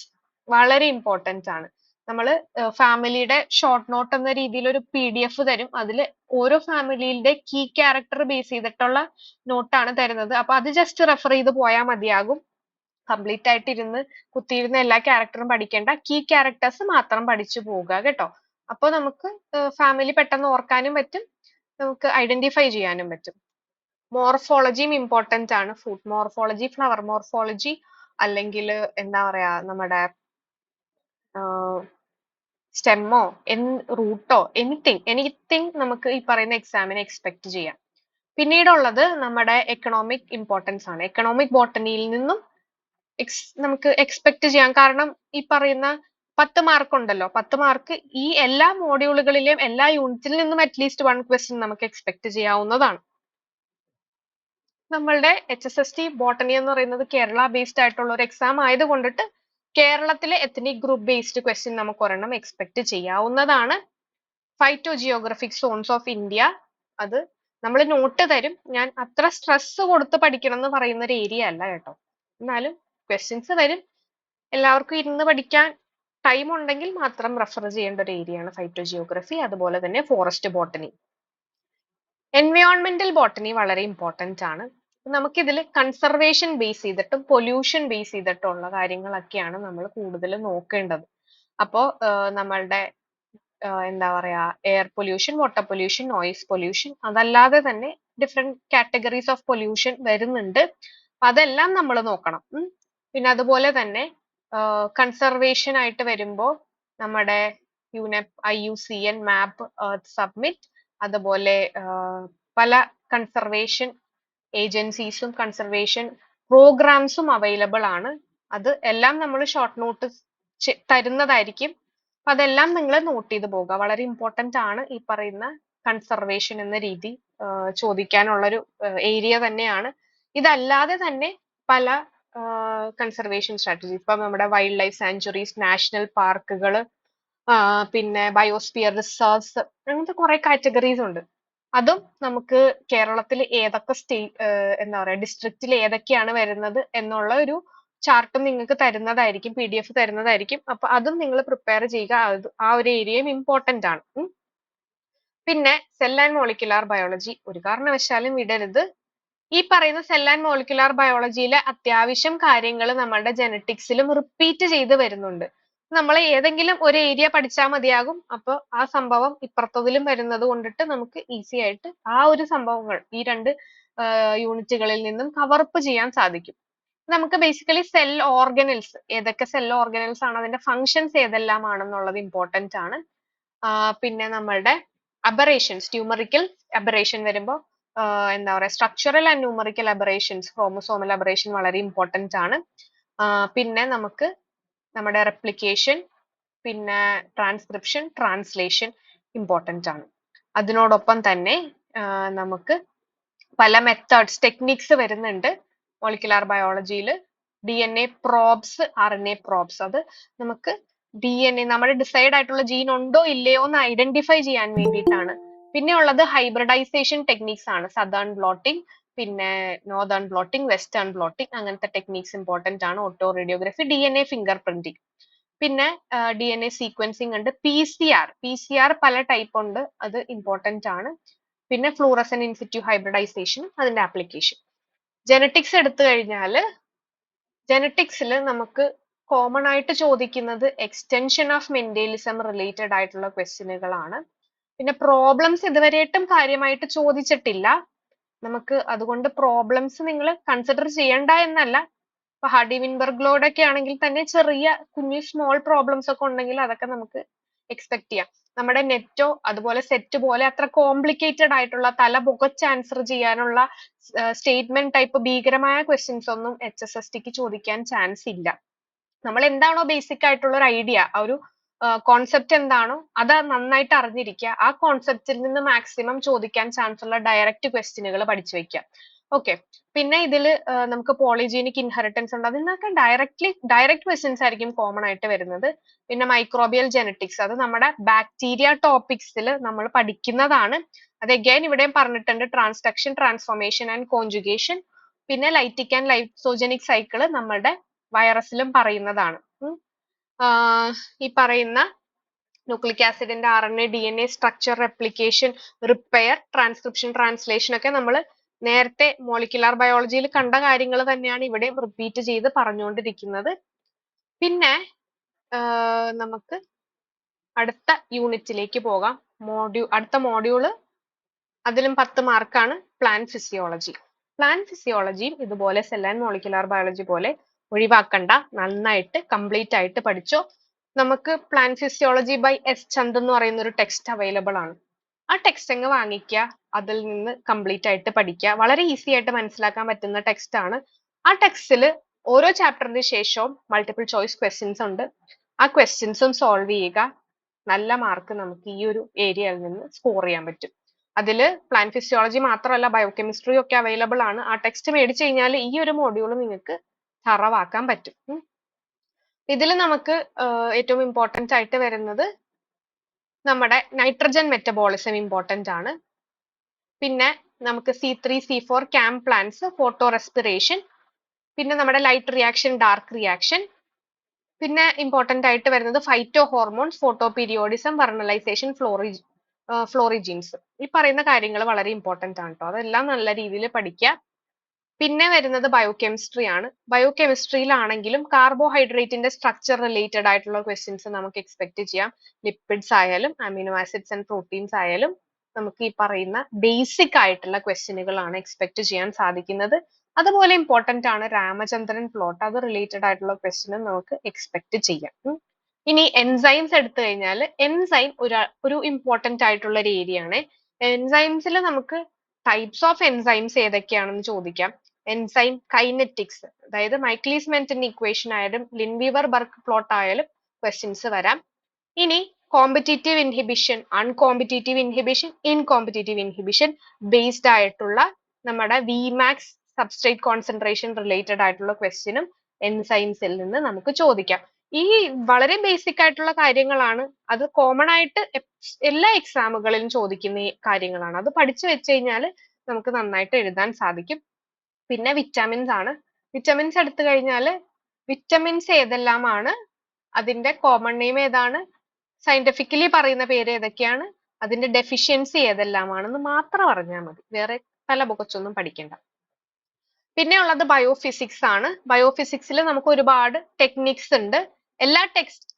വളരെ ഇമ്പോർട്ടന്റ് ആണ്. നമ്മൾ ഫാമിലിയുടെ ഷോർട്ട് നോട്ട് എന്ന രീതിയിൽ ഒരു PDF തരും. അതിൽ ഓരോ ഫാമിലിയുടെ കീ ക്യാരക്ടർ ബേസ് ചെയ്തിട്ടുള്ള നോട്ടാണ് തരുന്നത്. അപ്പൊ അത് ജസ്റ്റ് റെഫർ ചെയ്ത് പോയാൽ മതിയാകും. കംപ്ലീറ്റ് ആയിട്ട് കുത്തിയിരുന്ന് എല്ലാ ക്യാരക്ടറും പഠിക്കേണ്ട, കീ ക്യാരക്ടേഴ്സ് മാത്രം പഠിച്ചു പോവുക കേട്ടോ. അപ്പൊ നമുക്ക് ഫാമിലി പെട്ടെന്ന് ഓർക്കാനും പറ്റും, നമുക്ക് ഐഡന്റിഫൈ ചെയ്യാനും പറ്റും. മോർഫോളജിയും ഇമ്പോർട്ടന്റ് ആണ്. ഫുഡ് മോർഫോളജി, ഫ്ലവർ മോർഫോളജി, അല്ലെങ്കിൽ എന്താ പറയാ, നമ്മുടെ സ്റ്റെമ്മോ റൂട്ടോ എനിത്തിങ് നമുക്ക് ഈ പറയുന്ന എക്സാമിന് എക്സ്പെക്ട് ചെയ്യാം. പിന്നീടുള്ളത് നമ്മുടെ എക്കണോമിക് ഇമ്പോർട്ടൻസ് ആണ്. എക്കണോമിക് ബോട്ടണിയിൽ നിന്നും നമുക്ക് എക്സ്പെക്ട് ചെയ്യാം. കാരണം ഈ പറയുന്ന 10 മാർക്ക് ഉണ്ടല്ലോ, 10 മാർക്ക് ഈ എല്ലാ മോഡ്യൂളുകളിലെയും എല്ലാ യൂണിറ്റിൽ നിന്നും അറ്റ്ലീസ്റ്റ് 1 ക്വസ്റ്റ്യൻ നമുക്ക് എക്സ്പെക്ട് ചെയ്യാവുന്നതാണ്. നമ്മളുടെ HSST ബോട്ടണി എന്ന് പറയുന്നത് കേരള ബേസ്ഡ് ആയിട്ടുള്ള ഒരു എക്സാം ആയതുകൊണ്ടിട്ട് കേരളത്തിലെ എത്നിക് ഗ്രൂപ്പ് ബേസ്ഡ് ക്വസ്റ്റ്യൻ നമുക്ക് ഒരെണ്ണം എക്സ്പെക്ട് ചെയ്യാവുന്നതാണ്. ഫൈറ്റോജിയോഗ്രഫിക് സോൺസ് ഓഫ് ഇന്ത്യ, അത് നമ്മൾ നോട്ട് തരും. ഞാൻ അത്ര സ്ട്രെസ് കൊടുത്ത് പഠിക്കണം എന്ന് പറയുന്ന ഒരു ഏരിയ അല്ല കേട്ടോ. എന്നാലും ക്വസ്റ്റ്യൻസ് വരും. എല്ലാവർക്കും ഇരുന്ന് പഠിക്കാൻ ടൈം ഉണ്ടെങ്കിൽ മാത്രം റെഫർ ചെയ്യേണ്ട ഒരു ഏരിയ ആണ് ഫൈറ്റോജിയോഗ്രഫി. അതുപോലെ തന്നെ ഫോറസ്റ്റ് ബോട്ടണി. എൻവയോൺമെന്റൽ ബോട്ടണി വളരെ ഇമ്പോർട്ടന്റ് ആണ്. നമുക്കിതിൽ കൺസർവേഷൻ ബേസ് ചെയ്തിട്ടും പൊല്യൂഷൻ ബേസ് ചെയ്തിട്ടുള്ള കാര്യങ്ങളൊക്കെയാണ് നമ്മൾ കൂടുതൽ നോക്കേണ്ടത്. അപ്പോൾ നമ്മളുടെ എന്താ പറയാ, air pollution, water pollution, noise pollution, അതല്ലാതെ തന്നെ ഡിഫറെന്റ് കാറ്റഗറീസ് ഓഫ് പൊല്യൂഷൻ വരുന്നുണ്ട്. അതെല്ലാം നമ്മൾ നോക്കണം. പിന്നെ അതുപോലെ തന്നെ കൺസർവേഷൻ ആയിട്ട് വരുമ്പോൾ നമ്മുടെ UNEP, IUCN, മാപ്പ്, എർത്ത് സബ്മിറ്റ്, അതുപോലെ പല കൺസർവേഷൻ ഏജൻസീസും കൺസർവേഷൻ പ്രോഗ്രാംസും അവൈലബിൾ ആണ്. അത് എല്ലാം നമ്മൾ ഷോർട്ട് നോട്ട് തരുന്നതായിരിക്കും. അപ്പൊ അതെല്ലാം നിങ്ങൾ നോട്ട് ചെയ്ത് പോകുക. വളരെ ഇമ്പോർട്ടന്റ് ആണ് ഈ പറയുന്ന കൺസർവേഷൻ എന്ന രീതി ചോദിക്കാനുള്ളൊരു ഏരിയ തന്നെയാണ്. ഇതല്ലാതെ തന്നെ പല കൺസർവേഷൻ സ്ട്രാറ്റജി, ഇപ്പൊ നമ്മുടെ വൈൽഡ് ലൈഫ് സാങ്ച്വറീസ്, നാഷണൽ പാർക്കുകൾ, പിന്നെ ബയോസ്ഫിയർ റിസർവ്സ്, അങ്ങനത്തെ കുറെ കാറ്റഗറീസ് ഉണ്ട്. അതും നമുക്ക് കേരളത്തിൽ ഏതൊക്കെ എന്താ പറയാ ഡിസ്ട്രിക്റ്റിൽ ഏതൊക്കെയാണ് വരുന്നത് എന്നുള്ള ഒരു ചാർട്ടും നിങ്ങൾക്ക് തരുന്നതായിരിക്കും, PDF തരുന്നതായിരിക്കും. അപ്പൊ അതും നിങ്ങൾ പ്രിപ്പയർ ചെയ്യുക. ആ ഒരു ഏരിയയും ഇമ്പോർട്ടന്റ് ആണ്. പിന്നെ സെൽ ആൻഡ് മോളിക്കുലാർ ബയോളജി ഒരു കാരണവശാലും വിടരുത്. ഈ പറയുന്ന സെൽ ആൻഡ് മോളിക്കുലാർ ബയോളജിയിലെ അത്യാവശ്യം കാര്യങ്ങൾ നമ്മളുടെ ജനറ്റിക്സിലും റിപ്പീറ്റ് ചെയ്ത് വരുന്നുണ്ട്. നമ്മൾ ഏതെങ്കിലും ഒരു ഏരിയ പഠിച്ചാൽ മതിയാകും. അപ്പൊ ആ സംഭവം ഇപ്പുറത്തതിലും വരുന്നത് കൊണ്ടിട്ട് നമുക്ക് ഈസി ആയിട്ട് ആ ഒരു സംഭവങ്ങൾ ഈ 2 യൂണിറ്റുകളിൽ നിന്നും കവറപ്പ് ചെയ്യാൻ സാധിക്കും. നമുക്ക് ബേസിക്കലി സെൽ ഓർഗനൽസ്, ഏതൊക്കെ സെൽ ഓർഗനൽസ് ആണ്, അതിന്റെ ഫങ്ഷൻസ് ഏതെല്ലാം ആണെന്നുള്ളത് ഇമ്പോർട്ടന്റ് ആണ്. പിന്നെ നമ്മളുടെ അബറേഷൻസ്, ട്യൂമറിക്കൽ അബറേഷൻ വരുമ്പോൾ എന്താ പറയുക structural and numerical aberrations, chromosomal aberration വളരെ ഇമ്പോർട്ടന്റ് ആണ്. പിന്നെ നമുക്ക് നമ്മുടെ റെപ്ലിക്കേഷൻ, പിന്നെ ട്രാൻസ്ക്രിപ്ഷൻ, ട്രാൻസ്ലേഷൻ ഇമ്പോർട്ടന്റ് ആണ്. അതിനോടൊപ്പം തന്നെ നമുക്ക് പല മെത്തേഡ്സ്, ടെക്നിക്സ് വരുന്നുണ്ട് മോളിക്കുലാർ ബയോളജിയിൽ. DNA പ്രോബ്സ്, RNA പ്രോബ്സ്, അത് നമുക്ക് DNA നമ്മുടെ ഡിസൈഡ് ആയിട്ടുള്ള ജീൻ ഉണ്ടോ ഇല്ലയോ എന്ന് ഐഡന്റിഫൈ ചെയ്യാൻ വേണ്ടിയിട്ടാണ്. പിന്നെ ഉള്ളത് ഹൈബ്രിഡൈസേഷൻ ടെക്നിക്സ് ആണ്. സദേൺ ബ്ലോട്ടിംഗ്, പിന്നെ നോർത്തേൺ ബ്ലോട്ടിംഗ്, വെസ്റ്റേൺ ബ്ലോട്ടിംഗ്, അങ്ങനത്തെ ടെക്നിക്സ് ഇമ്പോർട്ടന്റ് ആണ്. Auto radiography, DNA finger printing, പിന്നെ DNA സീക്വൻസിങ് ഉണ്ട്. PCR പല ടൈപ്പ് ഉണ്ട്, അത് ഇമ്പോർട്ടന്റ് ആണ്. പിന്നെ ഫ്ലൂറസെന്റ് ഇൻസിറ്റു ഹൈബ്രിഡൈസേഷൻ, അതിന്റെ ആപ്ലിക്കേഷൻ. ജെനറ്റിക്സ് എടുത്തു കഴിഞ്ഞാൽ ജെനറ്റിക്സിൽ നമുക്ക് കോമൺ ആയിട്ട് ചോദിക്കുന്നത് എക്സ്റ്റൻഷൻ ഓഫ് മെന്റലിസം റിലേറ്റഡ് ആയിട്ടുള്ള ക്വസ്റ്റ്യനുകളാണ്. പിന്നെ പ്രോബ്ലംസ് ഇതുവരെയായിട്ടും കാര്യമായിട്ട് ചോദിച്ചിട്ടില്ല നമുക്ക്, അതുകൊണ്ട് പ്രോബ്ലംസ് നിങ്ങൾ കൺസിഡർ ചെയ്യണ്ട എന്നല്ല. ഇപ്പൊ ഹാർഡി വിൻബർഗ് ലോഡ് ഒക്കെ ആണെങ്കിൽ തന്നെ ചെറിയ കുഞ്ഞു സ്മോൾ പ്രോബ്ലംസ് ഒക്കെ ഉണ്ടെങ്കിൽ അതൊക്കെ നമുക്ക് എക്സ്പെക്ട് ചെയ്യാം. നമ്മുടെ നെറ്റോ അതുപോലെ സെറ്റ് പോലെ അത്ര കോംപ്ലിക്കേറ്റഡ് ആയിട്ടുള്ള തല പുകച്ച് ആൻസർ ചെയ്യാനുള്ള സ്റ്റേറ്റ്മെന്റ് ടൈപ്പ് ഭീകരമായ ക്വസ്റ്റ്യൻസ് ഒന്നും HSSTക്ക് ചോദിക്കാൻ ചാൻസ് ഇല്ല. നമ്മൾ എന്താണോ ബേസിക് ആയിട്ടുള്ള ഒരു ഐഡിയ, ആ ഒരു കോൺസെപ്റ്റ് എന്താണോ അത് നന്നായിട്ട് അറിഞ്ഞിരിക്കുക. ആ കോൺസെപ്റ്റിൽ നിന്ന് മാക്സിമം ചോദിക്കാൻ ചാൻസ് ഉള്ള ഡയറക്റ്റ് ക്വസ്റ്റ്യനുകൾ പഠിച്ചു വെക്കുക. ഓക്കെ, പിന്നെ ഇതിൽ നമുക്ക് പോളിജീനിക് ഇൻഹെറിറ്റൻസ് ഉണ്ട്, അതിൽ നിന്നൊക്കെ ഡയറക്റ്റ് ക്വസ്റ്റ്യൻസ് ആയിരിക്കും കോമൺ ആയിട്ട് വരുന്നത്. പിന്നെ മൈക്രോബിയൽ ജെനറ്റിക്സ്, അത് നമ്മുടെ ബാക്ടീരിയ ടോപ്പിക്സിൽ നമ്മൾ പഠിക്കുന്നതാണ്. അത് അഗൈൻ ഇവിടെയും പറഞ്ഞിട്ടുണ്ട്, ട്രാൻസ്ഡക്ഷൻ, ട്രാൻസ്ഫോർമേഷൻ ആൻഡ് കോൺജുഗേഷൻ. പിന്നെ ലൈറ്റിക് ആൻഡ് ലൈസോജനിക് സൈക്കിള് നമ്മളുടെ വൈറസിലും പറയുന്നതാണ്. ഈ പറയുന്ന ന്യൂക്ലിക് ആസിഡിന്റെ RNA DNA structure, replication, repair, transcription, translation ഒക്കെ നമ്മൾ നേരത്തെ മോളിക്കുലാർ ബയോളജിയിൽ കണ്ട കാര്യങ്ങൾ തന്നെയാണ് ഇവിടെ റിപ്പീറ്റ് ചെയ്ത് പറഞ്ഞുകൊണ്ടിരിക്കുന്നത്. പിന്നെ നമുക്ക് അടുത്ത യൂണിറ്റിലേക്ക് പോകാം. അടുത്ത മോഡ്യൂള്, അതിലും 10 മാർക്കാണ് പ്ലാന്റ് ഫിസിയോളജി. പ്ലാന്റ് ഫിസിയോളജിയും ഇതുപോലെ സെൽ ആൻഡ് മോളിക്കുലാർ ബയോളജി പോലെ ഒഴിവാക്കണ്ട, നന്നായിട്ട് കംപ്ലീറ്റ് ആയിട്ട് പഠിച്ചോ. നമുക്ക് plant physiology by S Chand എന്ന് പറയുന്ന ഒരു ടെക്സ്റ്റ് അവൈലബിൾ ആണ്. ആ ടെക്സ്റ്റ് അങ്ങ് വാങ്ങിക്കുക, അതിൽ നിന്ന് കംപ്ലീറ്റ് ആയിട്ട് പഠിക്കുക. വളരെ ഈസി ആയിട്ട് മനസ്സിലാക്കാൻ പറ്റുന്ന ടെക്സ്റ്റ് ആണ്. ആ ടെക്സ്റ്റിൽ ഓരോ ചാപ്റ്ററിന് ശേഷവും മൾട്ടിപ്പിൾ ചോയ്സ് ക്വസ്റ്റ്യൻസ് ഉണ്ട്. ആ ക്വസ്റ്റ്യൻസും സോൾവ് ചെയ്യുക. നല്ല മാർക്ക് നമുക്ക് ഈ ഒരു ഏരിയയിൽ നിന്ന് സ്കോർ ചെയ്യാൻ പറ്റും. അതില് പ്ലാന്റ് ഫിസിയോളജി മാത്രമല്ല ബയോകെമിസ്ട്രി ഒക്കെ അവൈലബിൾ ആണ്. ആ ടെക്സ്റ്റ് മേടിച്ചു കഴിഞ്ഞാൽ ഈ ഒരു മോഡ്യൂൾ നിങ്ങൾക്ക് തറവാക്കാൻ പറ്റും. ഇതിൽ നമുക്ക് ഏറ്റവും ഇമ്പോർട്ടന്റ് ആയിട്ട് വരുന്നത് നമ്മുടെ നൈട്രജൻ മെറ്റബോളിസം ഇമ്പോർട്ടന്റ് ആണ്. പിന്നെ നമുക്ക് C3 C4 cam plants, photo respiration, പിന്നെ നമ്മുടെ ലൈറ്റ് റിയാക്ഷൻ, ഡാർക്ക് റിയാക്ഷൻ, പിന്നെ ഇമ്പോർട്ടന്റ് ആയിട്ട് വരുന്നത് ഫൈറ്റോ ഹോർമോൺസ്, ഫോട്ടോ പീരിയോഡിസം, വെർണലൈസേഷൻ, ഫ്ലോറിജീൻസ്. ഈ പറയുന്ന കാര്യങ്ങൾ വളരെ ഇമ്പോർട്ടന്റ് ആണ് കേട്ടോ, അതെല്ലാം നല്ല രീതിയിൽ പഠിക്കുക. പിന്നെ വരുന്നത് ബയോകെമിസ്ട്രി ആണ്. ബയോകെമിസ്ട്രിയിലാണെങ്കിലും കാർബോഹൈഡ്രേറ്റിന്റെ സ്ട്രക്ചർ റിലേറ്റഡ് ആയിട്ടുള്ള ക്വസ്റ്റ്യൻസ് നമുക്ക് എക്സ്പെക്ട് ചെയ്യാം. ലിപ്പിഡ്സ് ആയാലും അമിനോ ആസിഡ്സ് ആൻഡ് പ്രോട്ടീൻസ് ആയാലും നമുക്ക് ഈ പറയുന്ന ബേസിക് ആയിട്ടുള്ള ക്വസ്റ്റ്യനുകളാണ് എക്സ്പെക്ട് ചെയ്യാൻ സാധിക്കുന്നത്. അതുപോലെ ഇമ്പോർട്ടന്റ് ആണ് രാമചന്ദ്രൻ പ്ലോട്ട്, അത് റിലേറ്റഡ് ആയിട്ടുള്ള ക്വസ്റ്റ്യനും നമുക്ക് എക്സ്പെക്ട് ചെയ്യാം. ഇനി എൻസൈംസ് എടുത്തു കഴിഞ്ഞാൽ എൻസൈം ഒരു ഇമ്പോർട്ടന്റ് ആയിട്ടുള്ള ഒരു ഏരിയ ആണ്. എൻസൈംസിൽ നമുക്ക് ടൈപ്സ് ഓഫ് എൻസൈംസ് ഏതൊക്കെയാണെന്ന് ചോദിക്കാം. എൻസൈം കൈനറ്റിക്സ്, അതായത് മൈക്ലീസ് മെന്റൻ ഇക്വേഷൻ ആയാലും ലിൻവീവർ ബർക്ക് പ്ലോട്ട് ആയാലും ക്വസ്റ്റ്യൻസ് വരാം. ഇനി competitive inhibition, uncompetitive inhibition, incompetitive inhibition based ആയിട്ടുള്ള നമ്മുടെ Vmax സബ്സ്ട്രേറ്റ് കോൺസെൻട്രേഷൻ റിലേറ്റഡ് ആയിട്ടുള്ള ക്വസ്റ്റ്യനും എൻസൈംസിൽ നിന്ന് നമുക്ക് ചോദിക്കാം. ഈ വളരെ ബേസിക് ആയിട്ടുള്ള കാര്യങ്ങളാണ്, അത് കോമൺ ആയിട്ട് എല്ലാ എക്സാമുകളിലും ചോദിക്കുന്ന കാര്യങ്ങളാണ്. അത് പഠിച്ചു വെച്ച് കഴിഞ്ഞാൽ നമുക്ക് നന്നായിട്ട് എഴുതാൻ സാധിക്കും. പിന്നെ വിറ്റാമിൻസ് ആണ്. വിറ്റാമിൻസ് എടുത്തു കഴിഞ്ഞാൽ വിറ്റമിൻസ് ഏതെല്ലാമാണ്, അതിന്റെ കോമൺ നെയിം ഏതാണ്, സയന്റിഫിക്കലി പറയുന്ന പേര് ഏതൊക്കെയാണ്, അതിന്റെ ഡെഫിഷ്യൻസി ഏതെല്ലാമാണെന്ന് മാത്രം അറിഞ്ഞാൽ മതി, വേറെ തലപുകച്ചൊന്നും പഠിക്കണ്ട. പിന്നെ ഉള്ളത് ബയോഫിസിക്സ് ആണ്. ബയോഫിസിക്സിൽ നമുക്ക് ഒരുപാട് ടെക്നിക്സ് ഉണ്ട്. എല്ലാ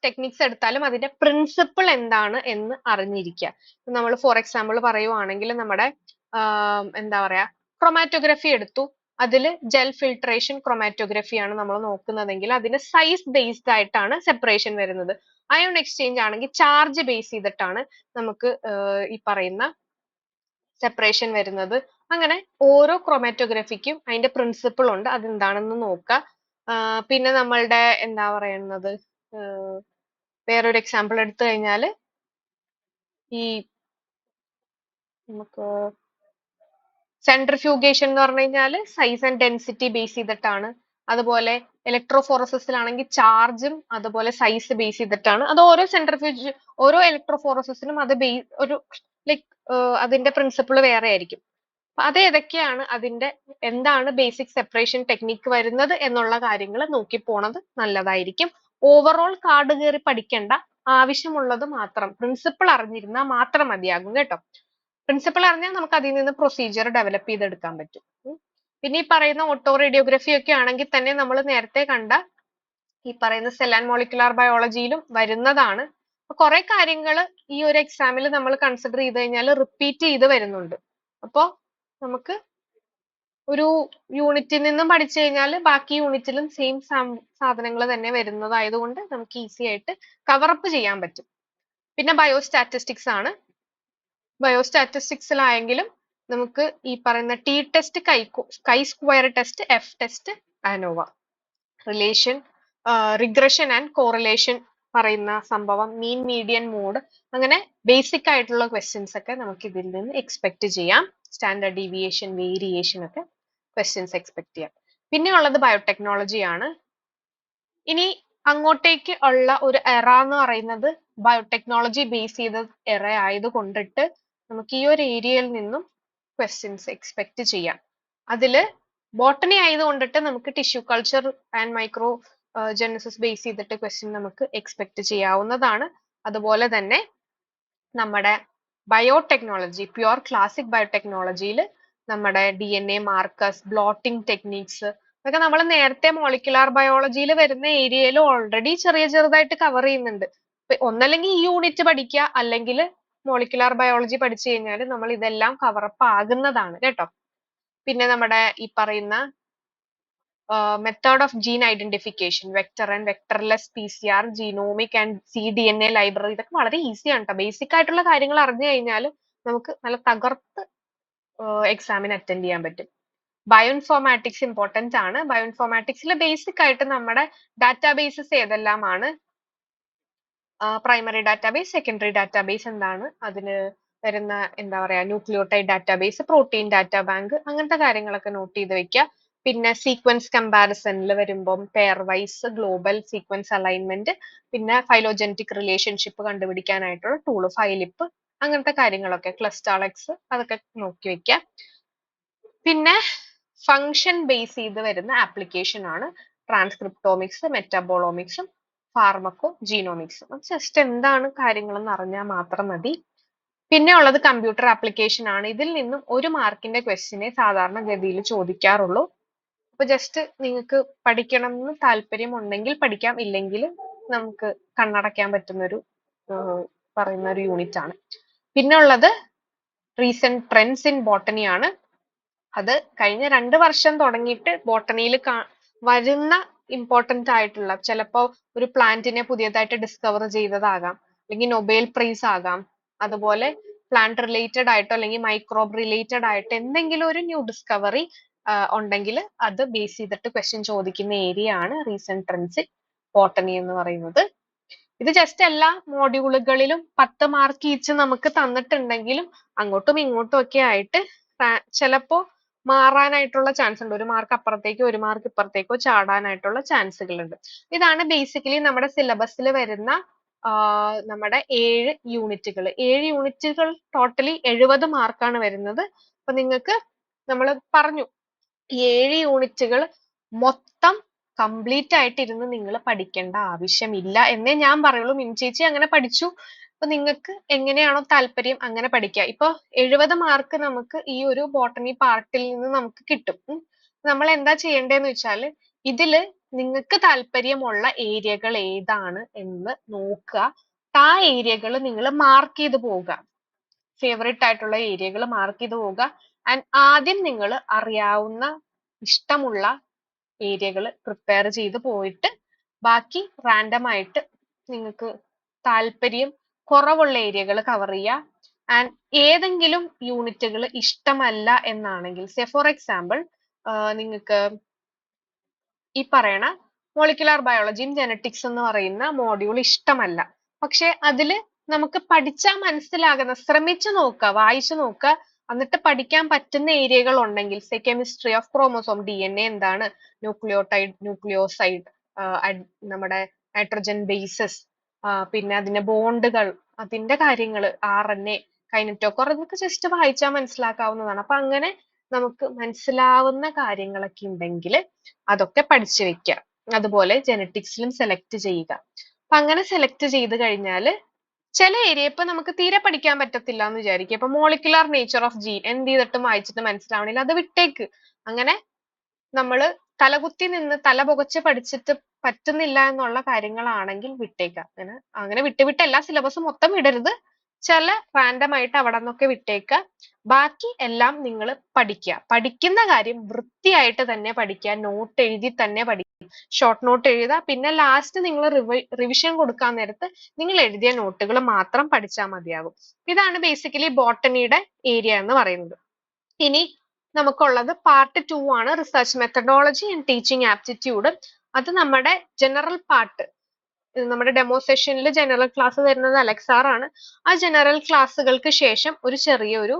ടെക്നിക്സ് എടുത്താലും അതിന്റെ പ്രിൻസിപ്പിൾ എന്താണ് എന്ന് അറിഞ്ഞിരിക്കുക. നമ്മൾ ഫോർ എക്സാമ്പിൾ പറയുവാണെങ്കിൽ നമ്മുടെ എന്താ പറയാ ക്രൊമാറ്റോഗ്രഫി എടുത്തു, അതിൽ ജെൽ ഫിൽട്രേഷൻ ക്രൊമാറ്റോഗ്രഫി ആണ് നമ്മൾ നോക്കുന്നതെങ്കിൽ അതിന് സൈസ് ബേസ്ഡ് ആയിട്ടാണ് സെപ്പറേഷൻ വരുന്നത്. അയോൺ എക്സ്ചേഞ്ച് ആണെങ്കിൽ ചാർജ് ബേസ് ചെയ്തിട്ടാണ് നമുക്ക് ഈ പറയുന്ന സെപ്പറേഷൻ വരുന്നത്. അങ്ങനെ ഓരോ ക്രൊമാറ്റോഗ്രഫിക്കും അതിന്റെ പ്രിൻസിപ്പിൾ ഉണ്ട്, അതെന്താണെന്ന് നോക്കുക. പിന്നെ നമ്മളുടെ എന്താ പറയുന്നത്, വേറൊരു എക്സാമ്പിൾ എടുത്തു കഴിഞ്ഞാൽ ഈ നമുക്ക് സെൻട്രിഫ്യൂഗേഷൻ എന്ന് പറഞ്ഞു കഴിഞ്ഞാൽ സൈസ് ആൻഡ് ഡെൻസിറ്റി ബേസ് ചെയ്തിട്ടാണ്. അതുപോലെ ഇലക്ട്രോഫോറസിസിലാണെങ്കിൽ ചാർജും അതുപോലെ സൈസ് ബേസ് ചെയ്തിട്ടാണ്. അത് ഓരോ ഇലക്ട്രോഫോറസിസിനും അത് ഒരു ലൈക്ക് അതിന്റെ പ്രിൻസിപ്പിൾ വേറെ ആയിരിക്കും. അത് ഏതൊക്കെയാണ്, അതിന്റെ എന്താണ് ബേസിക് സെപ്പറേഷൻ ടെക്നിക്ക് വരുന്നത് എന്നുള്ള കാര്യങ്ങൾ നോക്കി പോണത് നല്ലതായിരിക്കും. ഓവറോൾ കാർഡ് കയറി പഠിക്കേണ്ട, ആവശ്യമുള്ളത് മാത്രം പ്രിൻസിപ്പിൾ അറിഞ്ഞിരുന്നാൽ മാത്രം മതിയാകും കേട്ടോ. പ്രിൻസിപ്പിൾ അറിഞ്ഞാൽ നമുക്ക് അതിൽ നിന്ന് പ്രൊസീജിയർ ഡെവലപ്പ് ചെയ്തെടുക്കാൻ പറ്റും. പിന്നെ ഈ പറയുന്ന ഓട്ടോ റേഡിയോഗ്രഫി ഒക്കെ ആണെങ്കിൽ തന്നെ നമ്മൾ നേരത്തെ കണ്ട ഈ പറയുന്ന സെൽ ആൻഡ് മോളിക്കുലാർ ബയോളജിയിലും വരുന്നതാണ്. കുറെ കാര്യങ്ങൾ ഈ ഒരു എക്സാമിൽ നമ്മൾ കൺസിഡർ ചെയ്ത് കഴിഞ്ഞാൽ റിപ്പീറ്റ് ചെയ്ത് വരുന്നുണ്ട്. അപ്പോ നമുക്ക് ഒരു യൂണിറ്റിൽ നിന്നും പഠിച്ചു കഴിഞ്ഞാൽ ബാക്കി യൂണിറ്റിലും സെയിം സാധനങ്ങൾ തന്നെ വരുന്നതായതുകൊണ്ട് നമുക്ക് ഈസി ആയിട്ട് കവറപ്പ് ചെയ്യാൻ പറ്റും. പിന്നെ ബയോസ്റ്റാറ്റിസ്റ്റിക്സ് ആണ്. ബയോസ്റ്റാറ്റിസ്റ്റിക്സിലായെങ്കിലും നമുക്ക് ഈ പറയുന്ന T test, chi square test, F test, ANOVA, relation, regression and correlation പറയുന്ന സംഭവം, മീൻ, മീഡിയൻ, മോഡ്, അങ്ങനെ ബേസിക് ആയിട്ടുള്ള ക്വസ്റ്റ്യൻസ് ഒക്കെ നമുക്ക് ഇതിൽ നിന്ന് എക്സ്പെക്ട് ചെയ്യാം. സ്റ്റാൻഡേർഡ് ഡീവിയേഷൻ, വേരിയേഷൻ ഒക്കെ ക്വസ്റ്റ്യൻസ് എക്സ്പെക്ട് ചെയ്യാം. പിന്നെ ഉള്ളത് ബയോടെക്നോളജി ആണ്. ഇനി അങ്ങോട്ടേക്ക് ഉള്ള ഒരു എറ എന്ന് പറയുന്നത് ബയോടെക്നോളജി ബേസ് ചെയ്ത എറ ആയത് കൊണ്ടിട്ട് നമുക്ക് ഈ ഒരു ഏരിയയിൽ നിന്നും ക്വസ്റ്റ്യൻസ് എക്സ്പെക്ട് ചെയ്യാം. അതില് ബോട്ടണി ആയത് കൊണ്ടിട്ട് നമുക്ക് tissue culture and micro Genesis base ചെയ്തിട്ട് ക്വസ്റ്റ്യൻ നമുക്ക് എക്സ്പെക്ട് ചെയ്യാവുന്നതാണ്. അതുപോലെ തന്നെ നമ്മുടെ ബയോടെക്നോളജി, പ്യുവർ ക്ലാസിക് ബയോടെക്നോളജിയിൽ നമ്മുടെ DNA മാർക്കേഴ്സ്, ബ്ലോട്ടിംഗ് ടെക്നിക്സ് ഇതൊക്കെ നമ്മൾ നേരത്തെ മോളിക്കുലാർ ബയോളജിയിൽ വരുന്ന ഏരിയയിൽ ഓൾറെഡി ചെറുതായിട്ട് കവർ ചെയ്യുന്നുണ്ട്. ഒന്നല്ലെങ്കിൽ ഈ യൂണിറ്റ് പഠിക്കുക, അല്ലെങ്കിൽ മോളിക്കുലാർ ബയോളജി പഠിച്ചു കഴിഞ്ഞാൽ നമ്മൾ ഇതെല്ലാം കവറപ്പ് ആകുന്നതാണ് കേട്ടോ. പിന്നെ നമ്മുടെ ഈ പറയുന്ന method of gene identification, vector and vectorless PCR, genomic and cDNA library, ഇതൊക്കെ വളരെ ഈസിയാണ് കേട്ടോ. ബേസിക് ആയിട്ടുള്ള കാര്യങ്ങൾ അറിഞ്ഞു കഴിഞ്ഞാൽ നമുക്ക് നല്ല തകർത്ത് എക്സാമിന് അറ്റൻഡ് ചെയ്യാൻ പറ്റും. ബയോഇൻഫോർമാറ്റിക്സ് ഇമ്പോർട്ടന്റ് ആണ്. ബയോഇൻഫോർമാറ്റിക്സിൽ ബേസിക് ആയിട്ട് നമ്മുടെ ഡാറ്റാബേസസ് ഏതെല്ലാമാണ്, പ്രൈമറി ഡാറ്റാബേസ്, സെക്കൻഡറി ഡാറ്റാബേസ് എന്താണ്, അതിന് വരുന്ന എന്താ പറയാ nucleotide database, protein data bank, അങ്ങനത്തെ കാര്യങ്ങളൊക്കെ നോട്ട് ചെയ്ത് വെക്കുക. പിന്നെ സീക്വൻസ് കമ്പാരിസണിൽ വരുമ്പം pairwise, global sequence alignment, പിന്നെ ഫൈലോജനറ്റിക് റിലേഷൻഷിപ്പ് കണ്ടുപിടിക്കാനായിട്ടുള്ള ടൂള് ഫൈലിപ്പ്, അങ്ങനത്തെ കാര്യങ്ങളൊക്കെ, ക്ലസ്റ്റാളെക്സ്, അതൊക്കെ നോക്കി വെക്കുക. പിന്നെ ഫങ്ഷൻ ബേസ് ചെയ്ത് വരുന്ന ആപ്ലിക്കേഷൻ ആണ് ട്രാൻസ്ക്രിപ്റ്റോമിക്സ്, മെറ്റാബോളോമിക്സും ഫാർമക്കോ ജീനോമിക്സും. ജസ്റ്റ് എന്താണ് കാര്യങ്ങളെന്ന് അറിഞ്ഞാൽ മാത്രം മതി. പിന്നെ ഉള്ളത് കമ്പ്യൂട്ടർ ആപ്ലിക്കേഷൻ ആണ്. ഇതിൽ നിന്നും 1 മാർക്കിന്റെ ക്വസ്റ്റ്യനെ സാധാരണ ഗതിയിൽ ചോദിക്കാറുള്ളൂ. അപ്പൊ ജസ്റ്റ് നിങ്ങൾക്ക് പഠിക്കണം എന്ന് താല്പര്യം ഉണ്ടെങ്കിൽ പഠിക്കാം, ഇല്ലെങ്കിൽ നമുക്ക് കണ്ണടയ്ക്കാൻ പറ്റുന്ന ഒരു പറയുന്ന ഒരു യൂണിറ്റ് ആണ്. പിന്നെ ഉള്ളത് റീസെന്റ് ട്രെൻഡ്സ് ഇൻ ബോട്ടണി ആണ്. അത് കഴിഞ്ഞ 2 വർഷം തുടങ്ങിയിട്ട് ബോട്ടണിയിൽ വരുന്ന ഇമ്പോർട്ടന്റ് ആയിട്ടുള്ള, ചിലപ്പോ ഒരു പ്ലാന്റിനെ പുതിയതായിട്ട് ഡിസ്കവർ ചെയ്തതാകാം, അല്ലെങ്കിൽ നൊബേൽ പ്രൈസ് ആകാം, അതുപോലെ പ്ലാന്റ് റിലേറ്റഡ് ആയിട്ടോ അല്ലെങ്കിൽ മൈക്രോബ് റിലേറ്റഡ് ആയിട്ട് എന്തെങ്കിലും ഒരു ന്യൂ ഡിസ്കവറി ഉണ്ടെങ്കിൽ അത് ബേസ് ചെയ്തിട്ട് ക്വസ്റ്റ്യൻ ചോദിക്കുന്ന ഏരിയ ആണ് റീസെന്റ് ട്രെൻഡ്സ് ഇൻ ബോട്ടണി എന്ന് പറയുന്നത്. ഇത് ജസ്റ്റ് എല്ലാ മോഡ്യൂളുകളിലും 10 മാർക്ക് ഈച്ച് നമുക്ക് തന്നിട്ടുണ്ടെങ്കിലും അങ്ങോട്ടും ഇങ്ങോട്ടും ഒക്കെ ആയിട്ട് ചിലപ്പോ മാറാനായിട്ടുള്ള ചാൻസ് ഉണ്ട്. 1 മാർക്ക് അപ്പുറത്തേക്കോ 1 മാർക്ക് ഇപ്പുറത്തേക്കോ ചാടാനായിട്ടുള്ള ചാൻസുകളുണ്ട്. ഇതാണ് ബേസിക്കലി നമ്മുടെ സിലബസിൽ വരുന്ന നമ്മുടെ 7 യൂണിറ്റുകൾ. 7 യൂണിറ്റുകൾ ടോട്ടലി 70 മാർക്കാണ് വരുന്നത്. അപ്പൊ നിങ്ങൾക്ക് നമ്മൾ പറഞ്ഞു ഈ 7 യൂണിറ്റുകൾ മൊത്തം കംപ്ലീറ്റ് ആയിട്ട് ഇരുന്ന് നിങ്ങൾ പഠിക്കേണ്ട ആവശ്യമില്ല എന്നേ ഞാൻ പറയുള്ളൂ. മിനി ചേച്ചി അങ്ങനെ പഠിച്ചു, അപ്പൊ നിങ്ങൾക്ക് എങ്ങനെയാണോ താല്പര്യം അങ്ങനെ പഠിക്കുക. ഇപ്പൊ 70 മാർക്ക് നമുക്ക് ഈ ഒരു ബോട്ടണി പാർട്ടിൽ നിന്ന് നമുക്ക് കിട്ടും. നമ്മൾ എന്താ ചെയ്യേണ്ടതെന്ന് വെച്ചാൽ ഇതില് നിങ്ങൾക്ക് താല്പര്യമുള്ള ഏരിയകൾ ഏതാണ് എന്ന് നോക്കുക. ആ ഏരിയകൾ നിങ്ങൾ മാർക്ക് ചെയ്ത് പോവുക. ഫേവറേറ്റ് ആയിട്ടുള്ള ഏരിയകൾ മാർക്ക് ചെയ്ത് പോവുക. ആൻഡ് ആദ്യം നിങ്ങൾ അറിയാവുന്ന ഇഷ്ടമുള്ള ഏരിയകൾ പ്രിപ്പയർ ചെയ്ത് പോയിട്ട് ബാക്കി റാൻഡം ആയിട്ട് നിങ്ങൾക്ക് താല്പര്യം കുറവുള്ള ഏരിയകൾ കവർ ചെയ്യുക. ആൻഡ് ഏതെങ്കിലും യൂണിറ്റുകൾ ഇഷ്ടമല്ല എന്നാണെങ്കിൽ, സേ ഫോർ എക്സാമ്പിൾ നിങ്ങൾക്ക് ഈ പറയണ മോളിക്കുലാർ ബയോളജിയും ജനറ്റിക്സ് എന്ന് പറയുന്ന മോഡ്യൂൾ ഇഷ്ടമല്ല, പക്ഷെ അതില് നമുക്ക് പഠിച്ചാൽ മനസ്സിലാകുന്ന, ശ്രമിച്ചു നോക്കുക, വായിച്ചു നോക്കുക, എന്നിട്ട് പഠിക്കാൻ പറ്റുന്ന ഏരിയകൾ ഉണ്ടെങ്കിൽ, say chemistry of chromosome, DNA എന്താണ്, ന്യൂക്ലിയോടൈഡ്, ന്യൂക്ലിയോസൈഡ്, നമ്മുടെ നൈട്രജൻ ബേസസ്, പിന്നെ അതിന്റെ ബോണ്ടുകൾ, അതിന്റെ കാര്യങ്ങൾ, RNA, കൈനറ്റോകോർ, ഇതൊക്കെ ജസ്റ്റ് വായിച്ചാൽ മനസ്സിലാക്കാവുന്നതാണ്. അപ്പൊ അങ്ങനെ നമുക്ക് മനസ്സിലാവുന്ന കാര്യങ്ങളൊക്കെ ഉണ്ടെങ്കിൽ അതൊക്കെ പഠിച്ചു വെക്കുക. അതുപോലെ ജനറ്റിക്സിലും സെലക്ട് ചെയ്യുക. അപ്പൊ അങ്ങനെ സെലക്ട് ചെയ്ത് കഴിഞ്ഞാൽ ചില ഏരിയ ഇപ്പൊ നമുക്ക് തീരെ പഠിക്കാൻ പറ്റത്തില്ല എന്ന് വിചാരിക്കുക. ഇപ്പൊ മോളിക്കുലാർ നേച്ചർ ഓഫ് ജീൻ എന്ത് ചെയ്തിട്ടും വായിച്ചിട്ട് മനസ്സിലാവണില്ല, അത് വിട്ടേക്ക്. അങ്ങനെ നമ്മള് തലകുത്തി നിന്ന് തല പുകച്ച് പഠിച്ചിട്ട് പറ്റുന്നില്ല എന്നുള്ള കാര്യങ്ങളാണെങ്കിൽ വിട്ടേക്കുക. അങ്ങനെ വിട്ട് എല്ലാ സിലബസും മൊത്തം വിടരുത്. ചില റാൻഡം ആയിട്ട് അവിടെ നിന്നൊക്കെ വിട്ടേക്കുക. ബാക്കി എല്ലാം നിങ്ങൾ പഠിക്കുക. പഠിക്കുന്ന കാര്യം വൃത്തിയായിട്ട് തന്നെ പഠിക്കുക. നോട്ട് എഴുതി തന്നെ പഠിക്കുക. ഷോർട്ട് നോട്ട് എഴുതുക. പിന്നെ ലാസ്റ്റ് നിങ്ങൾ റിവിഷൻ കൊടുക്കാൻ നേരത്ത് നിങ്ങൾ എഴുതിയ നോട്ടുകൾ മാത്രം പഠിച്ചാൽ മതിയാകും. ഇതാണ് ബേസിക്കലി ബോട്ടണിയുടെ ഏരിയ എന്ന് പറയുന്നത്. ഇനി നമുക്കുള്ളത് പാർട്ട് 2 ആണ്, research methodology and teaching aptitude. അത് നമ്മുടെ ജനറൽ പാർട്ട്. നമ്മുടെ ഡെമോ സെഷനിൽ ജനറൽ ക്ലാസ് തരുന്നത് അലക്സ് സാർ ആണ്. ആ ജനറൽ ക്ലാസ്സുകൾക്ക് ശേഷം ഒരു ചെറിയൊരു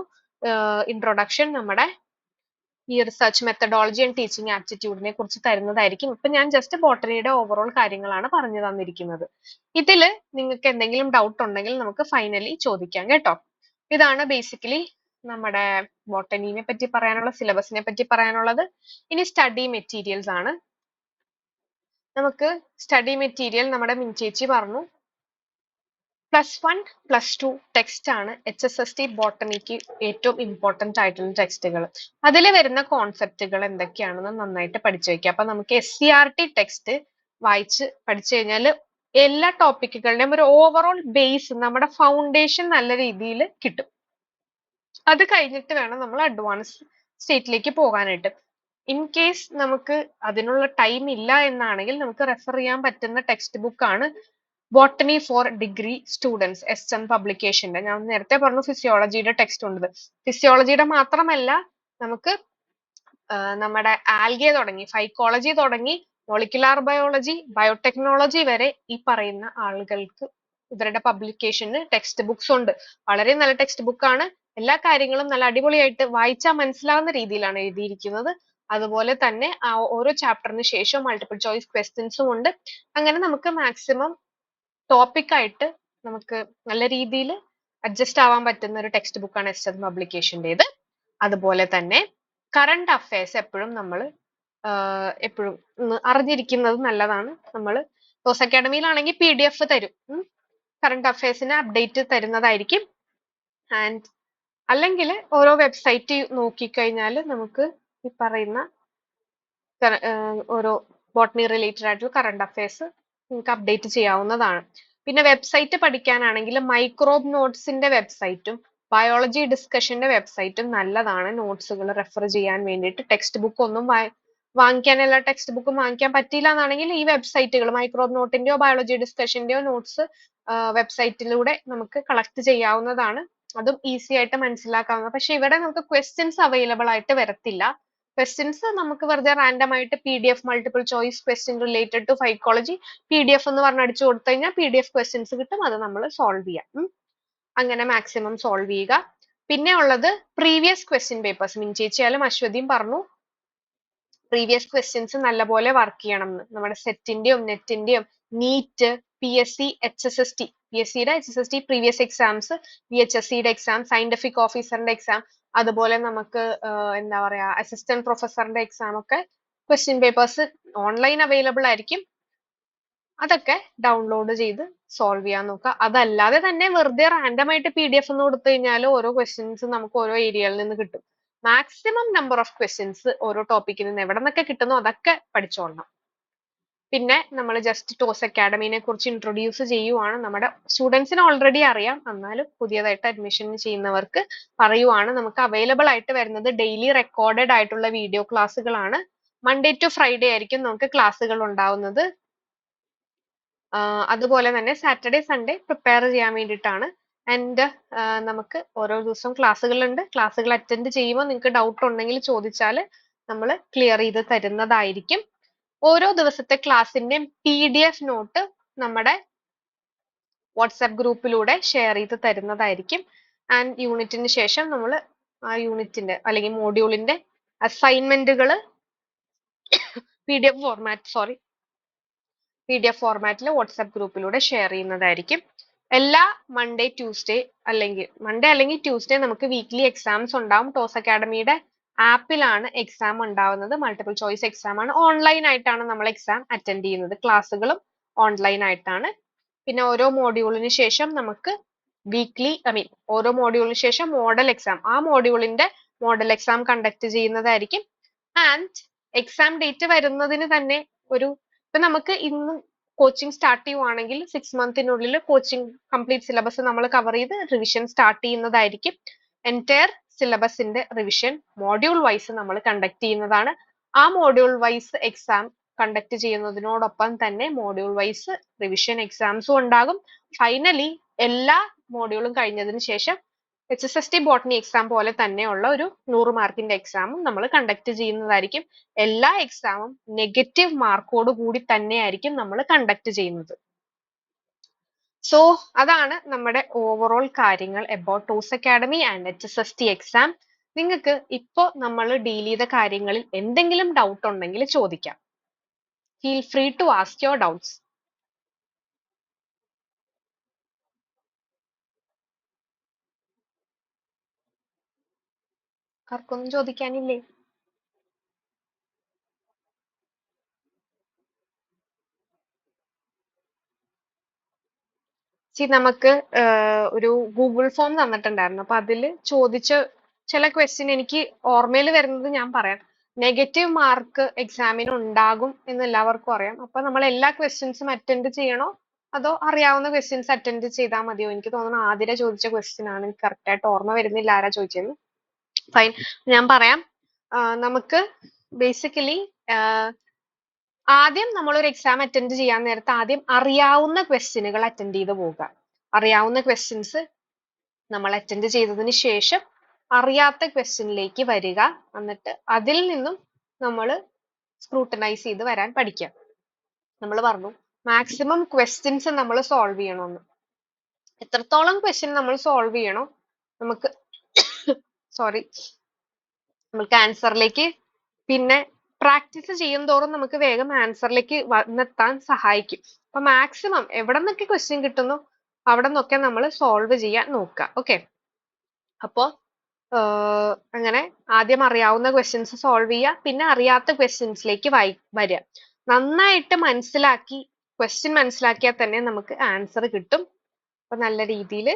ഇൻട്രൊഡക്ഷൻ നമ്മുടെ ഈ റിസർച്ച് മെത്തഡോളജി ആൻഡ് ടീച്ചിങ് ആപ്റ്റിറ്റ്യൂഡിനെ കുറിച്ച് തരുന്നതായിരിക്കും. ഇപ്പൊ ഞാൻ ജസ്റ്റ് ബോട്ടണിയുടെ ഓവറോൾ കാര്യങ്ങളാണ് പറഞ്ഞു തന്നിരിക്കുന്നത്. ഇതില് നിങ്ങൾക്ക് എന്തെങ്കിലും ഡൗട്ട് ഉണ്ടെങ്കിൽ നമുക്ക് ഫൈനലി ചോദിക്കാം കേട്ടോ. ഇതാണ് ബേസിക്കലി നമ്മുടെ ബോട്ടണിനെ പറ്റി പറയാനുള്ള, സിലബസിനെ പറ്റി പറയാനുള്ളത്. ഇനി സ്റ്റഡി മെറ്റീരിയൽസ് ആണ്. നമുക്ക് സ്റ്റഡി മെറ്റീരിയൽ നമ്മുടെ മിൻചേച്ചി പറഞ്ഞു, +1 +2 ടെക്സ്റ്റ് ആണ് HSST ബോട്ടണിക്ക് ഏറ്റവും ഇമ്പോർട്ടന്റ് ആയിട്ടുള്ള ടെക്സ്റ്റുകൾ. അതിൽ വരുന്ന കോൺസെപ്റ്റുകൾ എന്തൊക്കെയാണെന്ന് നന്നായിട്ട് പഠിച്ചു വെക്കുക. അപ്പൊ നമുക്ക് SCERT ടെക്സ്റ്റ് വായിച്ച് പഠിച്ചു കഴിഞ്ഞാൽ എല്ലാ ടോപ്പിക്കുകളുടെയും ഒരു ഓവറോൾ ബേസ്, നമ്മുടെ ഫൗണ്ടേഷൻ നല്ല രീതിയിൽ കിട്ടും. അത് കഴിഞ്ഞിട്ട് വേണം നമ്മൾ അഡ്വാൻസ് സ്റ്റേറ്റിലേക്ക് പോകാനായിട്ട്. ഇൻ കേസ് നമുക്ക് അതിനുള്ള ടൈം ഇല്ല എന്നാണെങ്കിൽ നമുക്ക് റെഫർ ചെയ്യാൻ പറ്റുന്ന ടെക്സ്റ്റ് ബുക്ക് ആണ് botany for degree students, SM പബ്ലിക്കേഷന്റെ. ഞാൻ നേരത്തെ പറഞ്ഞു ഫിസിയോളജിയുടെ ടെക്സ്റ്റ് ഉണ്ട്. ഫിസിയോളജിയുടെ മാത്രമല്ല, നമുക്ക് നമ്മുടെ ആൽഗെ തുടങ്ങി, ഫൈക്കോളജി തുടങ്ങി, മോളിക്കുലാർ ബയോളജി, ബയോടെക്നോളജി വരെ ഈ പറയുന്ന ആളുകൾക്ക് ഇവരുടെ പബ്ലിക്കേഷന് ടെക്സ്റ്റ് ബുക്സ് ഉണ്ട്. വളരെ നല്ല ടെക്സ്റ്റ് ബുക്കാണ്. എല്ലാ കാര്യങ്ങളും നല്ല അടിപൊളിയായിട്ട് വായിച്ചാൽ മനസ്സിലാവുന്ന രീതിയിലാണ് എഴുതിയിരിക്കുന്നത്. അതുപോലെ തന്നെ ആ ഓരോ ചാപ്റ്ററിന് ശേഷം മൾട്ടിപ്പിൾ ചോയ്സ് ക്വസ്റ്റ്യൻസും ഉണ്ട്. അങ്ങനെ നമുക്ക് മാക്സിമം ടോപ്പിക്കായിട്ട് നമുക്ക് നല്ല രീതിയിൽ അഡ്ജസ്റ്റ് ആവാൻ പറ്റുന്ന ഒരു ടെക്സ്റ്റ് ബുക്കാണ് SM പബ്ലിക്കേഷൻ്റെത്. അതുപോലെ തന്നെ കറണ്ട് അഫയേഴ്സ് എപ്പോഴും നമ്മൾ എപ്പോഴും അറിഞ്ഞിരിക്കുന്നത് നല്ലതാണ്. നമ്മൾ ടോസ് അക്കാഡമിയിലാണെങ്കിൽ PDF തരും, കറണ്ട് അഫയേഴ്സിന് അപ്ഡേറ്റ് തരുന്നതായിരിക്കും. ആൻഡ് അല്ലെങ്കിൽ ഓരോ വെബ്സൈറ്റ് നോക്കിക്കഴിഞ്ഞാൽ നമുക്ക് ഈ പറയുന്ന ഓരോ ബോട്ടണി റിലേറ്റഡ് ആയിട്ടുള്ള കറണ്ട് അഫയേഴ്സ് നിങ്ങൾക്ക് അപ്ഡേറ്റ് ചെയ്യാവുന്നതാണ്. പിന്നെ വെബ്സൈറ്റ് പഠിക്കാനാണെങ്കിൽ മൈക്രോബ് നോട്ട്സിന്റെ വെബ്സൈറ്റും ബയോളജി ഡിസ്കഷന്റെ വെബ്സൈറ്റും നല്ലതാണ് നോട്ട്സുകൾ റെഫർ ചെയ്യാൻ വേണ്ടിയിട്ട്. ടെക്സ്റ്റ് ബുക്ക് ഒന്നും വാങ്ങിക്കാൻ, എല്ലാ ടെക്സ്റ്റ് ബുക്കും വാങ്ങിക്കാൻ പറ്റിയില്ല എന്നാണെങ്കിൽ ഈ വെബ്സൈറ്റുകൾ മൈക്രോബ് നോട്ടിന്റെയോ ബയോളജി ഡിസ്കഷന്റെയോ നോട്ട്സ് വെബ്സൈറ്റിലൂടെ നമുക്ക് കളക്ട് ചെയ്യാവുന്നതാണ്. അതും ഈസി ആയിട്ട് മനസ്സിലാക്കാവുന്ന. പക്ഷെ ഇവിടെ നമുക്ക് ക്വസ്റ്റ്യൻസ് അവൈലബിൾ ആയിട്ട് വരത്തില്ല. ക്വസ്റ്റ്യൻസ് നമുക്ക് വെറുതെ റാൻഡം ആയിട്ട് PDF multiple choice question related to phycology PDF എന്ന് പറഞ്ഞ് അടിച്ചു കൊടുത്തു കഴിഞ്ഞാൽ PDF ക്വസ്റ്റ്യൻസ് കിട്ടും. അത് നമ്മൾ സോൾവ് ചെയ്യാം. അങ്ങനെ മാക്സിമം സോൾവ് ചെയ്യുക. പിന്നെ ഉള്ളത് പ്രീവിയസ് ക്വസ്റ്റ്യൻ പേപ്പേഴ്സ്. മിൻചേച്ചിയാലും അശ്വതിയും പറഞ്ഞു പ്രീവിയസ് ക്വസ്റ്റ്യൻസ് നല്ലപോലെ വർക്ക് ചെയ്യണം എന്ന്. നമ്മുടെ സെറ്റിന്റെയും നെറ്റിന്റെയും നീറ്റ്, PSC, HSST, PSCയുടെ HSST പ്രീവിയസ് എക്സാംസ്, VHSCയുടെ എക്സാം, സയന്റിഫിക് ഓഫീസറിന്റെ എക്സാം, അതുപോലെ നമുക്ക് എന്താ പറയാ അസിസ്റ്റന്റ് പ്രൊഫസറിന്റെ എക്സാം ഒക്കെ ക്വസ്റ്റ്യൻ പേപ്പേഴ്സ് ഓൺലൈൻ അവൈലബിൾ ആയിരിക്കും. അതൊക്കെ ഡൗൺലോഡ് ചെയ്ത് സോൾവ് ചെയ്യാൻ നോക്കുക. അതല്ലാതെ തന്നെ വെറുതെ റാൻഡം ആയിട്ട് PDF എന്ന് കൊടുത്തു കഴിഞ്ഞാൽ ഓരോ ക്വസ്റ്റ്യൻസ് നമുക്ക് ഓരോ ഏരിയയിൽ നിന്ന് കിട്ടും. മാക്സിമം നമ്പർ ഓഫ് ക്വസ്റ്റ്യൻസ് ഓരോ ടോപ്പിക്കിൽ നിന്ന് എവിടെ നിന്നൊക്കെ കിട്ടുന്നോ അതൊക്കെ പഠിച്ചോളണം. പിന്നെ നമ്മൾ ജസ്റ്റ് ടോസ് അക്കാഡമിനെ കുറിച്ച് ഇൻട്രൊഡ്യൂസ് ചെയ്യുവാണ്. നമ്മുടെ സ്റ്റുഡൻസിന് ഓൾറെഡി അറിയാം, എന്നാലും പുതിയതായിട്ട് അഡ്മിഷൻ ചെയ്യുന്നവർക്ക് പറയുവാണ്. നമുക്ക് അവൈലബിൾ ആയിട്ട് വരുന്നത് ഡെയിലി റെക്കോർഡഡ് ആയിട്ടുള്ള വീഡിയോ ക്ലാസ്സുകളാണ്. മൺഡേ ടു ഫ്രൈഡേ ആയിരിക്കും നമുക്ക് ക്ലാസ്സുകൾ ഉണ്ടാവുന്നത്. അതുപോലെ തന്നെ സാറ്റർഡേ സൺഡേ പ്രിപ്പയർ ചെയ്യാൻ വേണ്ടിയിട്ടാണ് ആൻഡ് നമുക്ക് ഓരോ ദിവസവും ക്ലാസ്സുകളുണ്ട്. ക്ലാസ്സുകൾ അറ്റൻഡ് ചെയ്യുമ്പോൾ നിങ്ങൾക്ക് ഡൗട്ട് ഉണ്ടെങ്കിൽ ചോദിച്ചാൽ നമ്മൾ ക്ലിയർ ചെയ്ത് തരുന്നതായിരിക്കും. ഓരോ ദിവസത്തെ ക്ലാസ്സിന്റെയും PDF നോട്ട് നമ്മുടെ വാട്സാപ്പ് ഗ്രൂപ്പിലൂടെ ഷെയർ ചെയ്ത് തരുന്നതായിരിക്കും. ആൻഡ് യൂണിറ്റിന് ശേഷം നമ്മൾ ആ യൂണിറ്റിന്റെ അല്ലെങ്കിൽ മോഡ്യൂളിന്റെ അസൈൻമെന്റുകൾ PDF ഫോർമാറ്റിൽ വാട്സാപ്പ് ഗ്രൂപ്പിലൂടെ ഷെയർ ചെയ്യുന്നതായിരിക്കും. എല്ലാ മൺഡേ അല്ലെങ്കിൽ ട്യൂസ്ഡേ നമുക്ക് വീക്ക്ലി എക്സാംസ് ഉണ്ടാവും. ടോസ് അക്കാഡമിയുടെ ആപ്പിലാണ് എക്സാം ഉണ്ടാവുന്നത്. മൾട്ടിപ്പിൾ ചോയ്സ് എക്സാം ആണ്. ഓൺലൈൻ ആയിട്ടാണ് നമ്മൾ എക്സാം അറ്റൻഡ് ചെയ്യുന്നത്. ക്ലാസ്സുകളും ഓൺലൈൻ ആയിട്ടാണ്. പിന്നെ ഓരോ മോഡ്യൂളിന് ശേഷം നമുക്ക് ഓരോ മോഡ്യൂളിന് ശേഷം മോഡൽ എക്സാം, ആ മോഡ്യൂളിന്റെ മോഡൽ എക്സാം കണ്ടക്ട് ചെയ്യുന്നതായിരിക്കും. ആൻഡ് എക്സാം ഡേറ്റ് വരുന്നതിന് തന്നെ ഇപ്പൊ നമുക്ക് ഇന്ന് കോച്ചിങ് സ്റ്റാർട്ട് ചെയ്യുവാണെങ്കിൽ 6 മന്തിനുള്ളിൽ കോച്ചിങ് കംപ്ലീറ്റ് സിലബസ് നമ്മൾ കവർ ചെയ്ത് റിവിഷൻ സ്റ്റാർട്ട് ചെയ്യുന്നതായിരിക്കും. എൻറ്റയർ സിലബസിന്റെ റിവിഷൻ മോഡ്യൂൾ വൈസ് നമ്മൾ കണ്ടക്ട് ചെയ്യുന്നതാണ്. ആ മോഡ്യൂൾ വൈസ് എക്സാം കണ്ടക്ട് ചെയ്യുന്നതിനോടൊപ്പം തന്നെ മോഡ്യൂൾ വൈസ് റിവിഷൻ എക്സാംസും ഉണ്ടാകും. ഫൈനലി എല്ലാ മോഡ്യൂളും കഴിഞ്ഞതിന് ശേഷം HSST ബോട്ടണി എക്സാം പോലെ തന്നെയുള്ള ഒരു 100 മാർക്കിന്റെ എക്സാമും നമ്മൾ കണ്ടക്ട് ചെയ്യുന്നതായിരിക്കും. എല്ലാ എക്സാമും നെഗറ്റീവ് മാർക്കോട് കൂടി തന്നെയായിരിക്കും നമ്മൾ കണ്ടക്ട് ചെയ്യുന്നത്. സോ അതാണ് നമ്മുടെ ഓവറോൾ കാര്യങ്ങൾ about toss academy and HSST exam. നിങ്ങൾക്ക് ഇപ്പോ നമ്മൾ ഡീൽ ചെയ്ത കാര്യങ്ങളിൽ എന്തെങ്കിലും ഡൗട്ട് ഉണ്ടെങ്കിൽ ചോദിക്കാം. Feel free to ask your doubts. ആർക്കൊന്നും ചോദിക്കാനില്ലേ? നമുക്ക് ഒരു ഗൂഗിൾ ഫോം തന്നിട്ടുണ്ടായിരുന്നു. അപ്പൊ അതിൽ ചോദിച്ച ചില ക്വസ്റ്റ്യൻ എനിക്ക് ഓർമ്മയിൽ വരുന്നത് ഞാൻ പറയാം. നെഗറ്റീവ് മാർക്ക് എക്സാമിന് ഉണ്ടാകും എന്ന് എല്ലാവർക്കും അറിയാം. അപ്പൊ നമ്മൾ എല്ലാ ക്വസ്റ്റ്യൻസും അറ്റൻഡ് ചെയ്യണോ അതോ അറിയാവുന്ന ക്വസ്റ്റ്യൻസ് അറ്റൻഡ് ചെയ്താൽ മതിയോ? എനിക്ക് തോന്നുന്നു ആതിര ചോദിച്ച ക്വസ്റ്റ്യൻ ആണ്. എനിക്ക് കറക്റ്റ് ആയിട്ട് ഓർമ്മ വരുന്നില്ല ആരാ ചോദിച്ചതെന്ന്. ഫൈൻ, ഞാൻ പറയാം. നമുക്ക് ബേസിക്കലി ആദ്യം നമ്മൾ ഒരു എക്സാം അറ്റൻഡ് ചെയ്യാൻ നേരത്ത് ആദ്യം അറിയാവുന്ന ക്വസ്റ്റ്യനുകൾ അറ്റൻഡ് ചെയ്ത് പോവുക. അറിയാവുന്ന ക്വസ്റ്റ്യൻസ് നമ്മൾ അറ്റൻഡ് ചെയ്തതിന് ശേഷം അറിയാത്ത ക്വസ്റ്റ്യനിലേക്ക് വരിക. എന്നിട്ട് അതിൽ നിന്നും നമ്മൾ സ്ക്രൂട്ടനൈസ് ചെയ്ത് വരാൻ പഠിക്കാം. നമ്മൾ പറഞ്ഞു മാക്സിമം ക്വസ്റ്റ്യൻസ് നമ്മൾ സോൾവ് ചെയ്യണമെന്ന്. എത്രത്തോളം ക്വസ്റ്റ്യൻ നമ്മൾ സോൾവ് ചെയ്യണോ നമുക്ക് നമുക്ക് ആൻസറിലേക്ക് പിന്നെ പ്രാക്ടീസ് ചെയ്യുന്തോറും നമുക്ക് വേഗം ആൻസറിലേക്ക് വന്നെത്താൻ സഹായിക്കും. അപ്പൊ മാക്സിമം എവിടെ നിന്നൊക്കെ ക്വസ്റ്റ്യൻ കിട്ടുന്നു അവിടെ നിന്നൊക്കെ നമ്മൾ സോൾവ് ചെയ്യാൻ നോക്കുക. ഓക്കെ, അപ്പോ അങ്ങനെ ആദ്യം അറിയാവുന്ന ക്വസ്റ്റ്യൻസ് സോൾവ് ചെയ്യുക, പിന്നെ അറിയാത്ത ക്വസ്റ്റ്യൻസിലേക്ക് വരിക. നന്നായിട്ട് മനസ്സിലാക്കി ക്വസ്റ്റ്യൻ മനസ്സിലാക്കിയാൽ തന്നെ നമുക്ക് ആൻസർ കിട്ടും. അപ്പൊ നല്ല രീതിയിൽ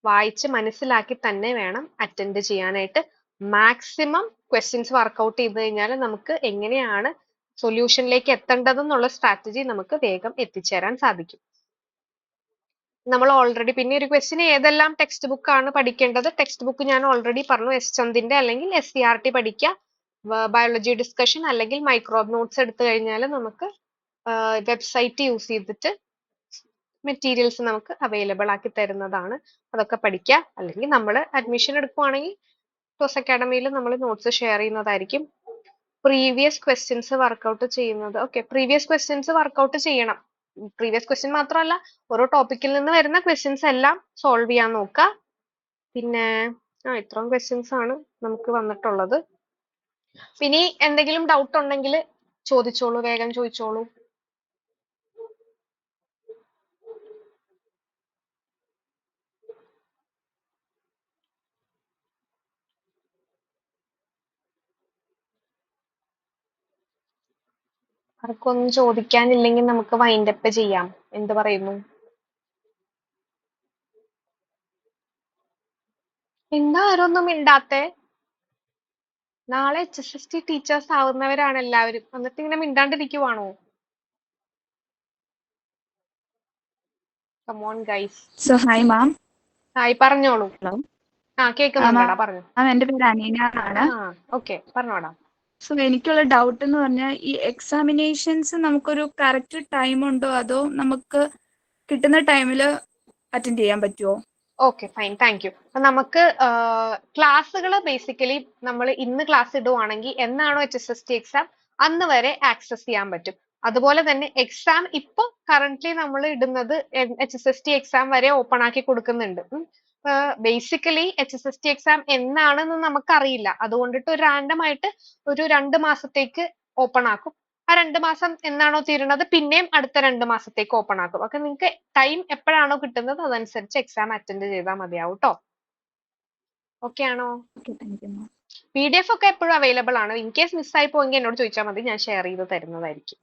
വായിച്ച് മനസ്സിലാക്കി തന്നെ വേണം അറ്റൻഡ് ചെയ്യാനായിട്ട്. മാക്സിമം ക്വസ്റ്റ്യൻസ് വർക്ക്ഔട്ട് ചെയ്ത് കഴിഞ്ഞാൽ നമുക്ക് എങ്ങനെയാണ് സൊല്യൂഷനിലേക്ക് എത്തേണ്ടതെന്നുള്ള സ്ട്രാറ്റജി നമുക്ക് വേഗം എത്തിച്ചേരാൻ സാധിക്കും. നമ്മൾ ഓൾറെഡി പിന്നെ ഒരു ക്വസ്റ്റ്യൻ ഏതെല്ലാം ടെക്സ്റ്റ് ബുക്ക് ആണ് പഠിക്കേണ്ടത്? ടെക്സ്റ്റ് ബുക്ക് ഞാൻ ഓൾറെഡി പറഞ്ഞു. S ചന്ദിന്റെ അല്ലെങ്കിൽ SCRT പഠിക്കുക. ബയോളജി ഡിസ്കഷൻ അല്ലെങ്കിൽ മൈക്രോബ് നോട്ട്സ് എടുത്തു കഴിഞ്ഞാൽ നമുക്ക് വെബ്സൈറ്റ് യൂസ് ചെയ്തിട്ട് മെറ്റീരിയൽസ് നമുക്ക് അവൈലബിൾ ആക്കി തരുന്നതാണ്. അതൊക്കെ പഠിക്കുക. അല്ലെങ്കിൽ നമ്മൾ അഡ്മിഷൻ എടുക്കുവാണെങ്കിൽ ടോസ് അക്കാഡമിയിൽ നമ്മൾ നോട്ട്സ് ഷെയർ ചെയ്യുന്നതായിരിക്കും. പ്രീവിയസ് ക്വസ്റ്റ്യൻസ് വർക്ക്ഔട്ട് ചെയ്യുന്നത്. ഓക്കെ, പ്രീവിയസ് ക്വസ്റ്റ്യൻസ് വർക്ക്ഔട്ട് ചെയ്യണം. പ്രീവിയസ് ക്വസ്റ്റ്യൻ മാത്രമല്ല ഓരോ ടോപ്പിക്കിൽ നിന്ന് വരുന്ന ക്വസ്റ്റ്യൻസ് എല്ലാം സോൾവ് ചെയ്യാൻ നോക്കുക. പിന്നെ ഇത്രയും ക്വസ്റ്റ്യൻസ് ആണ് നമുക്ക് വന്നിട്ടുള്ളത്. ഇനി എന്തെങ്കിലും ഡൗട്ട് ഉണ്ടെങ്കിൽ ചോദിച്ചോളൂ, വേഗം ചോദിച്ചോളൂ. ആർക്കൊന്നും ചോദിക്കാനില്ലെങ്കിൽ നമുക്ക് വൈൻഡ് അപ്പ് ചെയ്യാം. എന്ത് പറയുന്നു? എന്താ ആരൊന്നും മിണ്ടാത്തെ? നാളെ HSST ടീച്ചേഴ്സ് ആവുന്നവരാണ് എല്ലാവരും, എന്നിട്ട് ഇങ്ങനെ മിണ്ടാണ്ടിരിക്കുവാണോ? Come on guys. So hi ma'am. Hi, പറഞ്ഞോളൂ. Hello. കേൾക്കുന്നുണ്ടോടാ? പറഞ്ഞു. എന്റെ പേര് അനീന ആണ്. ഓക്കെ, പറഞ്ഞോടാ. സോ എനിക്കുള്ള ഡൗട്ട് എന്ന് പറഞ്ഞാൽ ഈ എക്സാമിനേഷൻസ് നമുക്കൊരു കറക്റ്റ് ടൈം ഉണ്ടോ അതോ നമുക്ക് കിട്ടുന്ന ടൈമിൽ അറ്റൻഡ് ചെയ്യാൻ പറ്റുമോ? Okay fine, thank you. അപ്പൊ നമുക്ക് ക്ലാസ്സുകൾ ബേസിക്കലി നമ്മൾ ഇന്ന് ക്ലാസ് ഇടുവാണെങ്കിൽ എന്നാണോ HSST എക്സാം അന്ന് വരെ ആക്സസ് ചെയ്യാൻ പറ്റും. അതുപോലെ തന്നെ എക്സാം ഇപ്പൊ കറന്റ്ലി നമ്മൾ ഇടുന്നത് HSST എക്സാം വരെ ഓപ്പൺ ആക്കി കൊടുക്കുന്നുണ്ട്. ബേസിക്കലി HSST എക്സാം എന്നാണെന്ന് നമുക്കറിയില്ല. അതുകൊണ്ടിട്ട് ഒരു റാൻഡം ആയിട്ട് ഒരു 2 മാസത്തേക്ക് ഓപ്പൺ ആക്കും. ആ 2 മാസം എന്നാണോ തീരുന്നത് പിന്നെയും അടുത്ത 2 മാസത്തേക്ക് ഓപ്പൺ ആക്കും. അപ്പൊ നിങ്ങൾക്ക് ടൈം എപ്പോഴാണോ കിട്ടുന്നത് അതനുസരിച്ച് എക്സാം അറ്റൻഡ് ചെയ്താൽ മതിയാവും ട്ടോ. ഓക്കെ ആണോ? Okay thank you ma'am. PDF ഒക്കെ എപ്പോഴും അവൈലബിൾ ആണ്. ഇൻ കേസ് മിസ്സായി പോയെങ്കിൽ എന്നോട് ചോദിച്ചാൽ മതി, ഞാൻ ഷെയർ ചെയ്ത് തരുന്നതായിരിക്കും.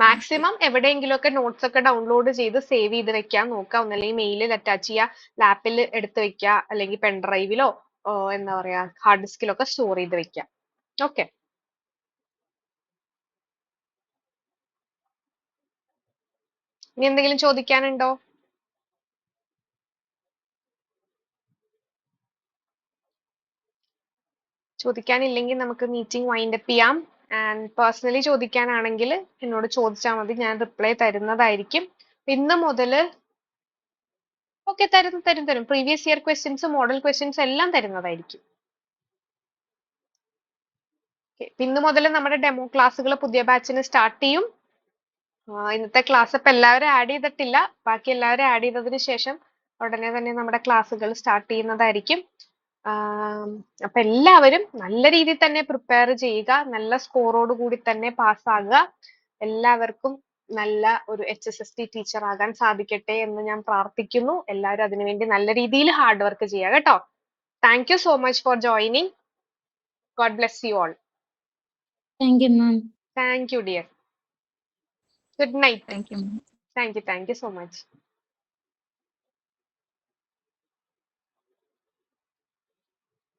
മാക്സിമം എവിടെയെങ്കിലും ഒക്കെ നോട്ട്സ് ഒക്കെ ഡൗൺലോഡ് ചെയ്ത് സേവ് ചെയ്ത് വെക്കാൻ നോക്കുക. ഒന്നല്ലെങ്കിൽ മെയിലിൽ അറ്റാച്ച് ചെയ്യുക, ലാപ്പിൽ എടുത്ത് വെക്കുക, അല്ലെങ്കിൽ പെൻഡ്രൈവിലോ എന്താ പറയാ ഹാർഡ് ഡിസ്കിലൊക്കെ സ്റ്റോർ ചെയ്ത് വെക്കുക. ഓക്കെ, ഇനി എന്തെങ്കിലും ചോദിക്കാനുണ്ടോ? ചോദിക്കാനില്ലെങ്കിൽ നമുക്ക് മീറ്റിംഗ് വൈൻഡ് അപ്പ് ചെയ്യാം. ആൻഡ് പേഴ്സണലി ചോദിക്കാനാണെങ്കിൽ എന്നോട് ചോദിച്ചാൽ മതി, ഞാൻ റിപ്ലൈ തരുന്നതായിരിക്കും. ഇന്ന് മുതൽ ഓക്കെ തരും. Previous year questions, model questions എല്ലാം തരുന്നതായിരിക്കും. ഇന്ന് മുതൽ നമ്മുടെ ഡെമോ ക്ലാസ്സുകൾ പുതിയ ബാച്ചിന് സ്റ്റാർട്ട് ചെയ്യും. ഇന്നത്തെ ക്ലാസ് ഇപ്പൊ എല്ലാവരും ആഡ് ചെയ്തിട്ടില്ല. ബാക്കി എല്ലാവരും ആഡ് ചെയ്തതിന് ശേഷം ഉടനെ തന്നെ നമ്മുടെ ക്ലാസ്സുകൾ സ്റ്റാർട്ട് ചെയ്യുന്നതായിരിക്കും. അപ്പൊ എല്ലാവരും നല്ല രീതിയിൽ തന്നെ പ്രിപ്പയർ ചെയ്യുക, നല്ല സ്കോറോട് കൂടി തന്നെ പാസ്സാകുക. എല്ലാവർക്കും നല്ല ഒരു HSST ടീച്ചർ ആകാൻ സാധിക്കട്ടെ എന്ന് ഞാൻ പ്രാർത്ഥിക്കുന്നു. എല്ലാവരും അതിനുവേണ്ടി നല്ല രീതിയിൽ ഹാർഡ് വർക്ക് ചെയ്യുക കേട്ടോ. Thank you so much for joining. God bless you all. Thank you, ma'am. Thank you dear. Good night. Thank you ma'am. Thank you so much.